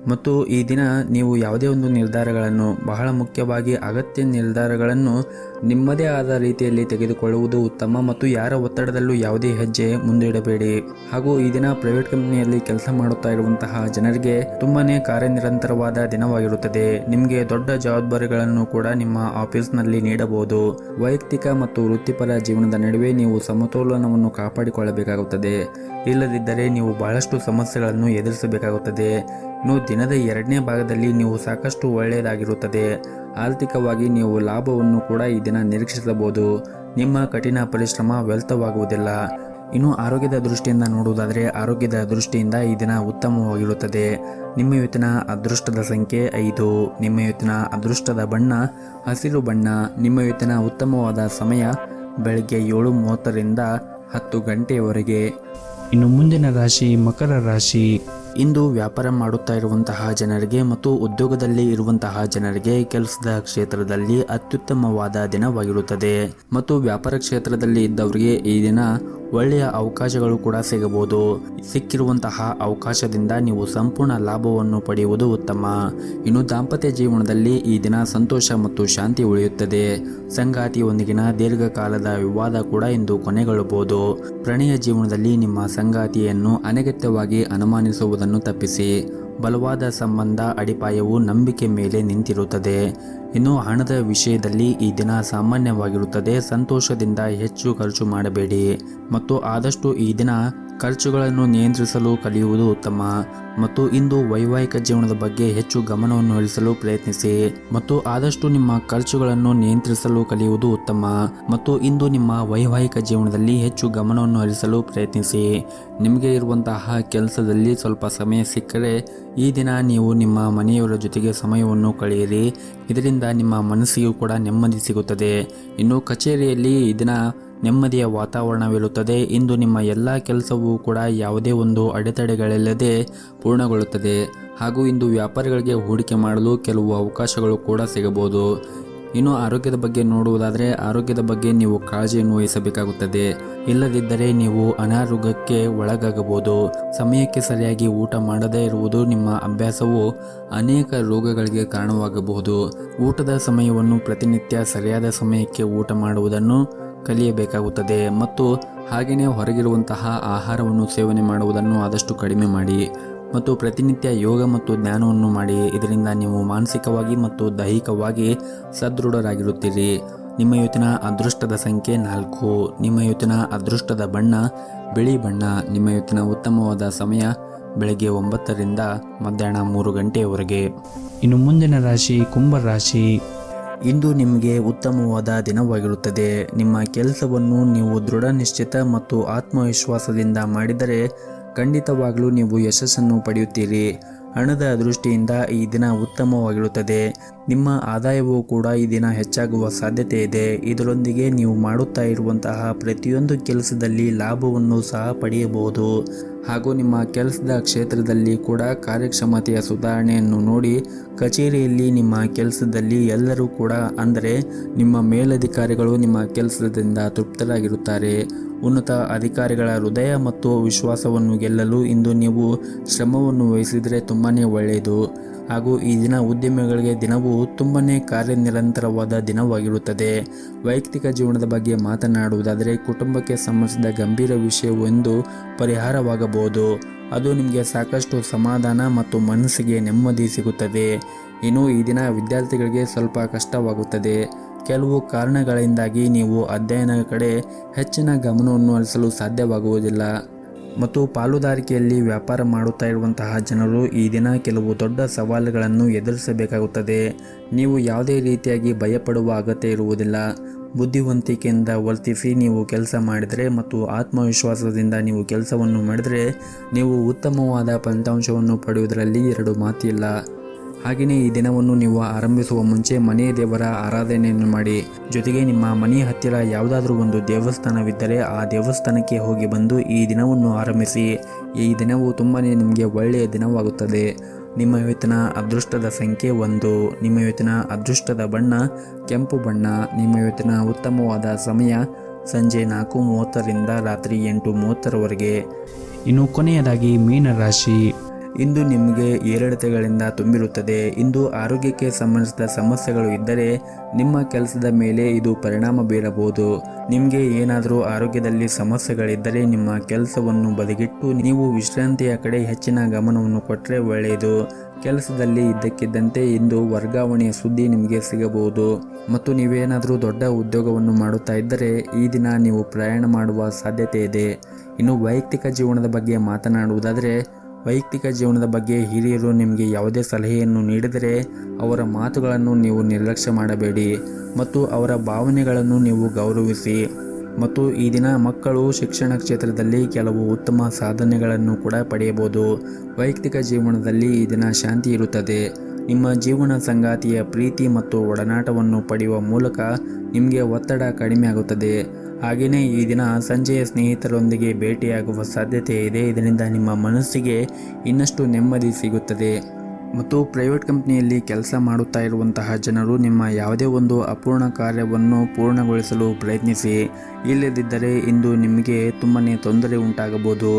ಮತ್ತು ಈ ದಿನ ನೀವು ಯಾವುದೇ ಒಂದು ನಿರ್ಧಾರಗಳನ್ನು, ಬಹಳ ಮುಖ್ಯವಾಗಿ ಅಗತ್ಯ ನಿರ್ಧಾರಗಳನ್ನು ನಿಮ್ಮದೇ ಆದ ರೀತಿಯಲ್ಲಿ ತೆಗೆದುಕೊಳ್ಳುವುದು ಉತ್ತಮ ಮತ್ತು ಯಾರ ಒತ್ತಡದಲ್ಲೂ ಯಾವುದೇ ಹೆಜ್ಜೆ ಮುಂದಿಡಬೇಡಿ. ಹಾಗೂ ಈ ದಿನ ಪ್ರೈವೇಟ್ ಕಂಪನಿಯಲ್ಲಿ ಕೆಲಸ ಮಾಡುತ್ತಾ ಇರುವಂತಹ ಜನರಿಗೆ ತುಂಬಾನೇ ಕಾರ್ಯನಿರಂತರವಾದ ದಿನವಾಗಿರುತ್ತದೆ. ನಿಮಗೆ ದೊಡ್ಡ ಜವಾಬ್ದಾರಿಗಳನ್ನು ಕೂಡ ನಿಮ್ಮ ಆಫೀಸ್ನಲ್ಲಿ ನೀಡಬಹುದು. ವೈಯಕ್ತಿಕ ಮತ್ತು ವೃತ್ತಿಪರ ಜೀವನದ ನಡುವೆ ನೀವು ಸಮತೋಲನವನ್ನು ಕಾಪಾಡಿಕೊಳ್ಳಬೇಕಾಗುತ್ತದೆ. ಇಲ್ಲದಿದ್ದರೆ ನೀವು ಬಹಳಷ್ಟು ಸಮಸ್ಯೆಗಳನ್ನು ಎದುರಿಸಬೇಕಾಗುತ್ತದೆ. ಇನ್ನು ದಿನದ 2ನೇ ಭಾಗದಲ್ಲಿ ನೀವು ಸಾಕಷ್ಟು ಒಳ್ಳೆಯದಾಗಿರುತ್ತದೆ. ಆರ್ಥಿಕವಾಗಿ ನೀವು ಲಾಭವನ್ನು ಕೂಡ ಈ ದಿನ ನಿರೀಕ್ಷಿಸಬಹುದು. ನಿಮ್ಮ ಕಠಿಣ ಪರಿಶ್ರಮ ವ್ಯರ್ಥವಾಗುವುದಿಲ್ಲ. ಇನ್ನು ಆರೋಗ್ಯದ ದೃಷ್ಟಿಯಿಂದ ನೋಡುವುದಾದರೆ ಆರೋಗ್ಯದ ದೃಷ್ಟಿಯಿಂದ ಈ ದಿನ ಉತ್ತಮವಾಗಿರುತ್ತದೆ. ನಿಮ್ಮ ಇವತ್ತಿನ ಅದೃಷ್ಟದ ಸಂಖ್ಯೆ 5. ನಿಮ್ಮ ಇವತ್ತಿನ ಅದೃಷ್ಟದ ಬಣ್ಣ ಹಸಿರು ಬಣ್ಣ. ನಿಮ್ಮ ಇವತ್ತಿನ ಉತ್ತಮವಾದ ಸಮಯ ಬೆಳಗ್ಗೆ 7:30ರಿಂದ 10 ಗಂಟೆಯವರೆಗೆ. ಇನ್ನು ಮುಂದಿನ ರಾಶಿ ಮಕರ ರಾಶಿ. ಇಂದು ವ್ಯಾಪಾರ ಮಾಡುತ್ತಾ ಇರುವಂತಹ ಜನರಿಗೆ ಮತ್ತು ಉದ್ಯೋಗದಲ್ಲಿ ಇರುವಂತಹ ಜನರಿಗೆ ಕೆಲಸದ ಕ್ಷೇತ್ರದಲ್ಲಿ ಅತ್ಯುತ್ತಮವಾದ ದಿನವಾಗಿರುತ್ತದೆ ಮತ್ತು ವ್ಯಾಪಾರ ಕ್ಷೇತ್ರದಲ್ಲಿ ಇದ್ದವರಿಗೆ ಈ ದಿನ ಒಳ್ಳೆಯ ಅವಕಾಶಗಳು ಕೂಡ ಸಿಗಬಹುದು. ಸಿಕ್ಕಿರುವಂತಹ ಅವಕಾಶದಿಂದ ನೀವು ಸಂಪೂರ್ಣ ಲಾಭವನ್ನು ಪಡೆಯುವುದು ಉತ್ತಮ. ಇನ್ನು ದಾಂಪತ್ಯ ಜೀವನದಲ್ಲಿ ಈ ದಿನ ಸಂತೋಷ ಮತ್ತು ಶಾಂತಿ ಉಳಿಯುತ್ತದೆ. ಸಂಗಾತಿಯೊಂದಿಗಿನ ದೀರ್ಘಕಾಲದ ವಿವಾದ ಕೂಡ ಇಂದು ಕೊನೆಗೊಳ್ಳಬಹುದು. ಪ್ರಣಯ ಜೀವನದಲ್ಲಿ ನಿಮ್ಮ ಸಂಗಾತಿಯನ್ನು ಅನಗತ್ಯವಾಗಿ ಅನುಮಾನಿಸುವುದನ್ನು ತಪ್ಪಿಸಿ. ಬಲವಾದ ಸಂಬಂಧ ಅಡಿಪಾಯವು ನಂಬಿಕೆ ಮೇಲೆ ನಿಂತಿರುತ್ತದೆ. ಇನ್ನು ಹಣದ ವಿಷಯದಲ್ಲಿ ಈ ದಿನ ಸಾಮಾನ್ಯವಾಗಿರುತ್ತದೆ. ಸಂತೋಷದಿಂದ ಹೆಚ್ಚು ಖರ್ಚು ಮಾಡಬೇಡಿ ಮತ್ತು ಆದಷ್ಟು ಈ ದಿನ ಖರ್ಚುಗಳನ್ನು ನಿಯಂತ್ರಿಸಲು ಕಲಿಯುವುದು ಉತ್ತಮ. ಮತ್ತು ಇಂದು ವೈವಾಹಿಕ ಜೀವನದ ಬಗ್ಗೆ ಹೆಚ್ಚು ಗಮನವನ್ನು ಹರಿಸಲು ಪ್ರಯತ್ನಿಸಿ ಮತ್ತು ಆದಷ್ಟು ನಿಮ್ಮ ಖರ್ಚುಗಳನ್ನು ನಿಯಂತ್ರಿಸಲು ಕಲಿಯುವುದು ಉತ್ತಮ. ಮತ್ತು ಇಂದು ನಿಮ್ಮ ವೈವಾಹಿಕ ಜೀವನದಲ್ಲಿ ಹೆಚ್ಚು ಗಮನವನ್ನು ಹರಿಸಲು ಪ್ರಯತ್ನಿಸಿ. ನಿಮಗೆ ಇರುವಂತಹ ಕೆಲಸದಲ್ಲಿ ಸ್ವಲ್ಪ ಸಮಯ ಸಿಕ್ಕರೆ ಈ ದಿನ ನೀವು ನಿಮ್ಮ ಮನೆಯವರ ಜೊತೆಗೆ ಸಮಯವನ್ನು ಕಳೆಯಿರಿ. ಇದರಿಂದ ನಿಮ್ಮ ಮನಸ್ಸಿಗೂ ಕೂಡ ನೆಮ್ಮದಿ ಸಿಗುತ್ತದೆ. ಇನ್ನು ಕಚೇರಿಯಲ್ಲಿ ಈ ದಿನ ನೆಮ್ಮದಿಯ ವಾತಾವರಣವಿರುತ್ತದೆ. ಇಂದು ನಿಮ್ಮ ಎಲ್ಲ ಕೆಲಸವೂ ಕೂಡ ಯಾವುದೇ ಒಂದು ಅಡೆತಡೆಗಳಿಲ್ಲದೆ ಪೂರ್ಣಗೊಳ್ಳುತ್ತದೆ. ಹಾಗೂ ಇಂದು ವ್ಯಾಪಾರಿಗಳಿಗೆ ಹೂಡಿಕೆ ಮಾಡಲು ಕೆಲವು ಅವಕಾಶಗಳು ಕೂಡ ಸಿಗಬಹುದು. ಇನ್ನು ಆರೋಗ್ಯದ ಬಗ್ಗೆ ನೋಡುವುದಾದರೆ ಆರೋಗ್ಯದ ಬಗ್ಗೆ ನೀವು ಕಾಳಜಿಯನ್ನು ವಹಿಸಬೇಕಾಗುತ್ತದೆ. ಇಲ್ಲದಿದ್ದರೆ ನೀವು ಅನಾರೋಗ್ಯಕ್ಕೆ ಒಳಗಾಗಬಹುದು. ಸಮಯಕ್ಕೆ ಸರಿಯಾಗಿ ಊಟ ಮಾಡದೇ ಇರುವುದು ನಿಮ್ಮ ಅಭ್ಯಾಸವು ಅನೇಕ ರೋಗಗಳಿಗೆ ಕಾರಣವಾಗಬಹುದು. ಊಟದ ಸಮಯವನ್ನು ಪ್ರತಿನಿತ್ಯ ಸರಿಯಾದ ಸಮಯಕ್ಕೆ ಊಟ ಮಾಡುವುದನ್ನು ಕಲಿಯಬೇಕಾಗುತ್ತದೆ. ಮತ್ತು ಹಾಗೆಯೇ ಹೊರಗಿರುವಂತಹ ಆಹಾರವನ್ನು ಸೇವನೆ ಮಾಡುವುದನ್ನು ಆದಷ್ಟು ಕಡಿಮೆ ಮಾಡಿ ಮತ್ತು ಪ್ರತಿನಿತ್ಯ ಯೋಗ ಮತ್ತು ಧ್ಯಾನವನ್ನು ಮಾಡಿ. ಇದರಿಂದ ನೀವು ಮಾನಸಿಕವಾಗಿ ಮತ್ತು ದೈಹಿಕವಾಗಿ ಸದೃಢರಾಗಿರುತ್ತೀರಿ. ನಿಮ್ಮ ಇವತ್ತಿನ ಅದೃಷ್ಟದ ಸಂಖ್ಯೆ 4. ನಿಮ್ಮ ಇವತ್ತಿನ ಅದೃಷ್ಟದ ಬಣ್ಣ ಬಿಳಿ ಬಣ್ಣ. ನಿಮ್ಮ ಇವತ್ತಿನ ಉತ್ತಮವಾದ ಸಮಯ ಬೆಳಗ್ಗೆ 9ರಿಂದ ಮಧ್ಯಾಹ್ನ 3 ಗಂಟೆಯವರೆಗೆ. ಇನ್ನು ಮುಂದಿನ ರಾಶಿ ಕುಂಭ ರಾಶಿ. ಇಂದು ನಿಮಗೆ ಉತ್ತಮವಾದ ದಿನವಾಗಿರುತ್ತದೆ. ನಿಮ್ಮ ಕೆಲಸವನ್ನು ನೀವು ದೃಢ ನಿಶ್ಚಿತ ಮತ್ತು ಆತ್ಮವಿಶ್ವಾಸದಿಂದ ಮಾಡಿದರೆ ಖಂಡಿತವಾಗಲೂ ನೀವು ಯಶಸ್ಸನ್ನು ಪಡೆಯುತ್ತೀರಿ. ಹಣದ ದೃಷ್ಟಿಯಿಂದ ಈ ದಿನ ಉತ್ತಮವಾಗಿರುತ್ತದೆ. ನಿಮ್ಮ ಆದಾಯವೂ ಕೂಡ ಈ ದಿನ ಹೆಚ್ಚಾಗುವ ಸಾಧ್ಯತೆ ಇದೆ. ಇದರೊಂದಿಗೆ ನೀವು ಮಾಡುತ್ತಾ ಇರುವಂತಹ ಪ್ರತಿಯೊಂದು ಕೆಲಸದಲ್ಲಿ ಲಾಭವನ್ನು ಸಹ ಪಡೆಯಬಹುದು. ಹಾಗೂ ನಿಮ್ಮ ಕೆಲಸದ ಕ್ಷೇತ್ರದಲ್ಲಿ ಕೂಡ ಕಾರ್ಯಕ್ಷಮತೆಯ ಸುಧಾರಣೆಯನ್ನು ನೋಡಿ ಕಚೇರಿಯಲ್ಲಿ ನಿಮ್ಮ ಕೆಲಸದಲ್ಲಿ ಎಲ್ಲರೂ ಕೂಡ ಅಂದರೆ ನಿಮ್ಮ ಮೇಲಧಿಕಾರಿಗಳು ನಿಮ್ಮ ಕೆಲಸದಿಂದ ತೃಪ್ತರಾಗಿರುತ್ತಾರೆ. ಉನ್ನತ ಅಧಿಕಾರಿಗಳ ಹೃದಯ ಮತ್ತು ವಿಶ್ವಾಸವನ್ನು ಗೆಲ್ಲಲು ಇಂದು ನೀವು ಶ್ರಮವನ್ನು ವಹಿಸಿದರೆ ತುಂಬಾ ಒಳ್ಳೆಯದು. ಹಾಗೂ ಈ ದಿನ ಉದ್ಯಮಿಗಳಿಗೆ ದಿನವೂ ತುಂಬಾ ಕಾರ್ಯನಿರಂತರವಾದ ದಿನವಾಗಿರುತ್ತದೆ. ವೈಯಕ್ತಿಕ ಜೀವನದ ಬಗ್ಗೆ ಮಾತನಾಡುವುದಾದರೆ ಕುಟುಂಬಕ್ಕೆ ಸಂಬಂಧಿಸಿದ ಗಂಭೀರ ವಿಷಯವೊಂದು ಪರಿಹಾರವಾಗಬಹುದು. ಅದು ನಿಮಗೆ ಸಾಕಷ್ಟು ಸಮಾಧಾನ ಮತ್ತು ಮನಸ್ಸಿಗೆ ನೆಮ್ಮದಿ ಸಿಗುತ್ತದೆ. ಇನ್ನು ಈ ದಿನ ವಿದ್ಯಾರ್ಥಿಗಳಿಗೆ ಸ್ವಲ್ಪ ಕಷ್ಟವಾಗುತ್ತದೆ. ಕೆಲವು ಕಾರಣಗಳಿಂದಾಗಿ ನೀವು ಅಧ್ಯಯನದ ಕಡೆ ಹೆಚ್ಚಿನ ಗಮನವನ್ನು ಹರಿಸಲು ಸಾಧ್ಯವಾಗುವುದಿಲ್ಲ. ಮತ್ತು ಪಾಲುದಾರಿಕೆಯಲ್ಲಿ ವ್ಯಾಪಾರ ಮಾಡುತ್ತಾ ಇರುವಂತಹ ಜನರು ಈ ದಿನ ಕೆಲವು ದೊಡ್ಡ ಸವಾಲುಗಳನ್ನು ಎದುರಿಸಬೇಕಾಗುತ್ತದೆ. ನೀವು ಯಾವುದೇ ರೀತಿಯಾಗಿ ಭಯಪಡುವ ಅಗತ್ಯ ಇರುವುದಿಲ್ಲ. ಬುದ್ಧಿವಂತಿಕೆಯಿಂದ ವರ್ತಿಸಿ ನೀವು ಕೆಲಸ ಮಾಡಿದರೆ ಮತ್ತು ಆತ್ಮವಿಶ್ವಾಸದಿಂದ ನೀವು ಕೆಲಸವನ್ನು ಮಾಡಿದರೆ ನೀವು ಉತ್ತಮವಾದ ಫಲಿತಾಂಶವನ್ನು ಪಡೆಯುವುದರಲ್ಲಿ 2 ಮಾತಿಲ್ಲ. ಹಾಗೆಯೇ ಈ ದಿನವನ್ನು ನೀವು ಆರಂಭಿಸುವ ಮುಂಚೆ ಮನೆ ದೇವರ ಆರಾಧನೆಯನ್ನು ಮಾಡಿ. ಜೊತೆಗೆ ನಿಮ್ಮ ಮನೆಯ ಹತ್ತಿರ ಯಾವುದಾದ್ರೂ ಒಂದು ದೇವಸ್ಥಾನವಿದ್ದರೆ ಆ ದೇವಸ್ಥಾನಕ್ಕೆ ಹೋಗಿ ಬಂದು ಈ ದಿನವನ್ನು ಆರಂಭಿಸಿ. ಈ ದಿನವು ತುಂಬಾ ನಿಮಗೆ ಒಳ್ಳೆಯ ದಿನವಾಗುತ್ತದೆ. ನಿಮ್ಮ ಇವತ್ತಿನ ಅದೃಷ್ಟದ ಸಂಖ್ಯೆ 1. ನಿಮ್ಮ ಇವತ್ತಿನ ಅದೃಷ್ಟದ ಬಣ್ಣ ಕೆಂಪು ಬಣ್ಣ. ನಿಮ್ಮ ಇವತ್ತಿನ ಉತ್ತಮವಾದ ಸಮಯ ಸಂಜೆ 4:30ರಿಂದ ರಾತ್ರಿ 8:30ರವರೆಗೆ. ಇನ್ನು ಕೊನೆಯದಾಗಿ ಮೀನರಾಶಿ. ಇಂದು ನಿಮಗೆ ಏರಿಳಿತಗಳಿಂದ ತುಂಬಿರುತ್ತದೆ. ಇಂದು ಆರೋಗ್ಯಕ್ಕೆ ಸಂಬಂಧಿಸಿದ ಸಮಸ್ಯೆಗಳು ಇದ್ದರೆ ನಿಮ್ಮ ಕೆಲಸದ ಮೇಲೆ ಇದು ಪರಿಣಾಮ ಬೀರಬಹುದು. ನಿಮಗೆ ಏನಾದರೂ ಆರೋಗ್ಯದಲ್ಲಿ ಸಮಸ್ಯೆಗಳಿದ್ದರೆ ನಿಮ್ಮ ಕೆಲಸವನ್ನು ಬದಿಗಿಟ್ಟು ನೀವು ವಿಶ್ರಾಂತಿಯ ಕಡೆ ಹೆಚ್ಚಿನ ಗಮನವನ್ನು ಕೊಟ್ಟರೆ ಒಳ್ಳೆಯದು. ಕೆಲಸದಲ್ಲಿ ಇದ್ದಕ್ಕಿದ್ದಂತೆ ಇಂದು ವರ್ಗಾವಣೆಯ ಸುದ್ದಿ ನಿಮಗೆ ಸಿಗಬಹುದು. ಮತ್ತು ನೀವೇನಾದರೂ ದೊಡ್ಡ ಉದ್ಯೋಗವನ್ನು ಮಾಡುತ್ತಾ ಇದ್ದರೆ ಈ ದಿನ ನೀವು ಪ್ರಯಾಣ ಮಾಡುವ ಸಾಧ್ಯತೆ ಇದೆ. ಇನ್ನು ವೈಯಕ್ತಿಕ ಜೀವನದ ಬಗ್ಗೆ ಮಾತನಾಡುವುದಾದರೆ ವೈಯಕ್ತಿಕ ಜೀವನದ ಬಗ್ಗೆ ಹಿರಿಯರು ನಿಮಗೆ ಯಾವುದೇ ಸಲಹೆಯನ್ನು ನೀಡಿದರೆ ಅವರ ಮಾತುಗಳನ್ನು ನೀವು ನಿರ್ಲಕ್ಷ್ಯ ಮಾಡಬೇಡಿ ಮತ್ತು ಅವರ ಭಾವನೆಗಳನ್ನು ನೀವು ಗೌರವಿಸಿ. ಮತ್ತು ಈ ದಿನ ಮಕ್ಕಳು ಶಿಕ್ಷಣ ಕ್ಷೇತ್ರದಲ್ಲಿ ಕೆಲವು ಉತ್ತಮ ಸಾಧನೆಗಳನ್ನು ಕೂಡ ಪಡೆಯಬಹುದು. ವೈಯಕ್ತಿಕ ಜೀವನದಲ್ಲಿ ಈ ದಿನ ಶಾಂತಿ ಇರುತ್ತದೆ. ನಿಮ್ಮ ಜೀವನ ಸಂಗಾತಿಯ ಪ್ರೀತಿ ಮತ್ತು ಒಡನಾಟವನ್ನು ಪಡೆಯುವ ಮೂಲಕ ನಿಮಗೆ ಒತ್ತಡ ಕಡಿಮೆ ಆಗುತ್ತದೆ. ಹಾಗೆಯೇ ಈ ದಿನ ಸಂಜೆಯ ಸ್ನೇಹಿತರೊಂದಿಗೆ ಭೇಟಿಯಾಗುವ ಸಾಧ್ಯತೆ ಇದೆ. ಇದರಿಂದ ನಿಮ್ಮ ಮನಸ್ಸಿಗೆ ಇನ್ನಷ್ಟು ನೆಮ್ಮದಿ ಸಿಗುತ್ತದೆ. ಮತ್ತು ಪ್ರೈವೇಟ್ ಕಂಪ್ನಿಯಲ್ಲಿ ಕೆಲಸ ಮಾಡುತ್ತಾ ಇರುವಂತಹ ಜನರು ನಿಮ್ಮ ಯಾವುದೇ ಒಂದು ಅಪೂರ್ಣ ಕಾರ್ಯವನ್ನು ಪೂರ್ಣಗೊಳಿಸಲು ಪ್ರಯತ್ನಿಸಿ. ಇಲ್ಲದಿದ್ದರೆ ಇಂದು ನಿಮಗೆ ತುಂಬಾ ತೊಂದರೆ ಉಂಟಾಗಬಹುದು.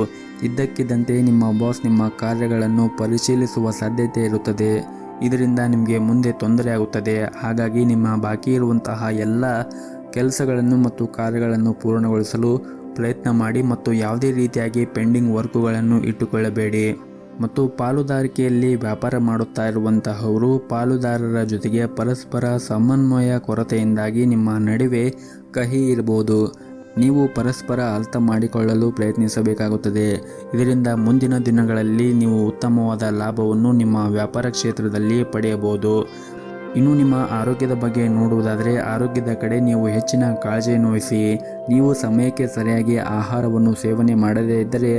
ಇದ್ದಕ್ಕಿದ್ದಂತೆ ನಿಮ್ಮ ಬಾಸ್ ನಿಮ್ಮ ಕಾರ್ಯಗಳನ್ನು ಪರಿಶೀಲಿಸುವ ಸಾಧ್ಯತೆ ಇರುತ್ತದೆ. ಇದರಿಂದ ನಿಮಗೆ ಮುಂದೆ ತೊಂದರೆ ಆಗುತ್ತದೆ. ಹಾಗಾಗಿ ನಿಮ್ಮ ಬಾಕಿ ಇರುವಂತಹ ಎಲ್ಲ ಕೆಲಸಗಳನ್ನು ಮತ್ತು ಕಾರ್ಯಗಳನ್ನು ಪೂರ್ಣಗೊಳಿಸಲು ಪ್ರಯತ್ನ ಮಾಡಿ ಮತ್ತು ಯಾವುದೇ ರೀತಿಯಾಗಿ ಪೆಂಡಿಂಗ್ ವರ್ಕುಗಳನ್ನು ಇಟ್ಟುಕೊಳ್ಳಬೇಡಿ. ಮತ್ತು ಪಾಲುದಾರಿಕೆಯಲ್ಲಿ ವ್ಯಾಪಾರ ಮಾಡುತ್ತಾ ಇರುವಂತಹವರು ಪಾಲುದಾರರ ಜೊತೆಗೆ ಪರಸ್ಪರ ಸಮನ್ವಯ ಕೊರತೆಯಿಂದಾಗಿ ನಿಮ್ಮ ನಡುವೆ ಕಹಿ ಇರಬಹುದು. ನೀವು ಪರಸ್ಪರ ಅರ್ಥ ಮಾಡಿಕೊಳ್ಳಲು ಪ್ರಯತ್ನಿಸಬೇಕಾಗುತ್ತದೆ. ಇದರಿಂದ ಮುಂದಿನ ದಿನಗಳಲ್ಲಿ ನೀವು ಉತ್ತಮವಾದ ಲಾಭವನ್ನು ನಿಮ್ಮ ವ್ಯಾಪಾರ ಕ್ಷೇತ್ರದಲ್ಲಿ ಪಡೆಯಬಹುದು. ಇನ್ನು ನಿಮ್ಮ ಆರೋಗ್ಯದ ಬಗ್ಗೆ ನೋಡುವುದಾದರೆ ಆರೋಗ್ಯದ ಕಡೆ ನೀವು ಹೆಚ್ಚಿನ ಕಾಳಜಿಯನ್ನು ವಹಿಸಿ. ನೀವು ಸಮಯಕ್ಕೆ ಸರಿಯಾಗಿ ಆಹಾರವನ್ನು ಸೇವನೆ ಮಾಡದೇ ಇದ್ದರೆ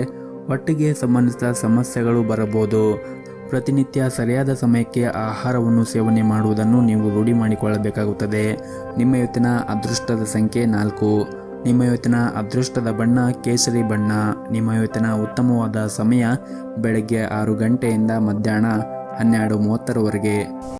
ಹೊಟ್ಟೆಗೆ ಸಂಬಂಧಿಸಿದ ಸಮಸ್ಯೆಗಳು ಬರಬಹುದು. ಪ್ರತಿನಿತ್ಯ ಸರಿಯಾದ ಸಮಯಕ್ಕೆ ಆಹಾರವನ್ನು ಸೇವನೆ ಮಾಡುವುದನ್ನು ನೀವು ರೂಢಿ ಮಾಡಿಕೊಳ್ಳಬೇಕಾಗುತ್ತದೆ. ನಿಮ್ಮ ಇವತ್ತಿನ ಅದೃಷ್ಟದ ಸಂಖ್ಯೆ 4. ನಿಮ್ಮ ಇವತ್ತಿನ ಅದೃಷ್ಟದ ಬಣ್ಣ ಕೇಸರಿ ಬಣ್ಣ. ನಿಮ್ಮ ಇವತ್ತಿನ ಉತ್ತಮವಾದ ಸಮಯ ಬೆಳಗ್ಗೆ 6 ಗಂಟೆಯಿಂದ ಮಧ್ಯಾಹ್ನ 12:30ರವರೆಗೆ.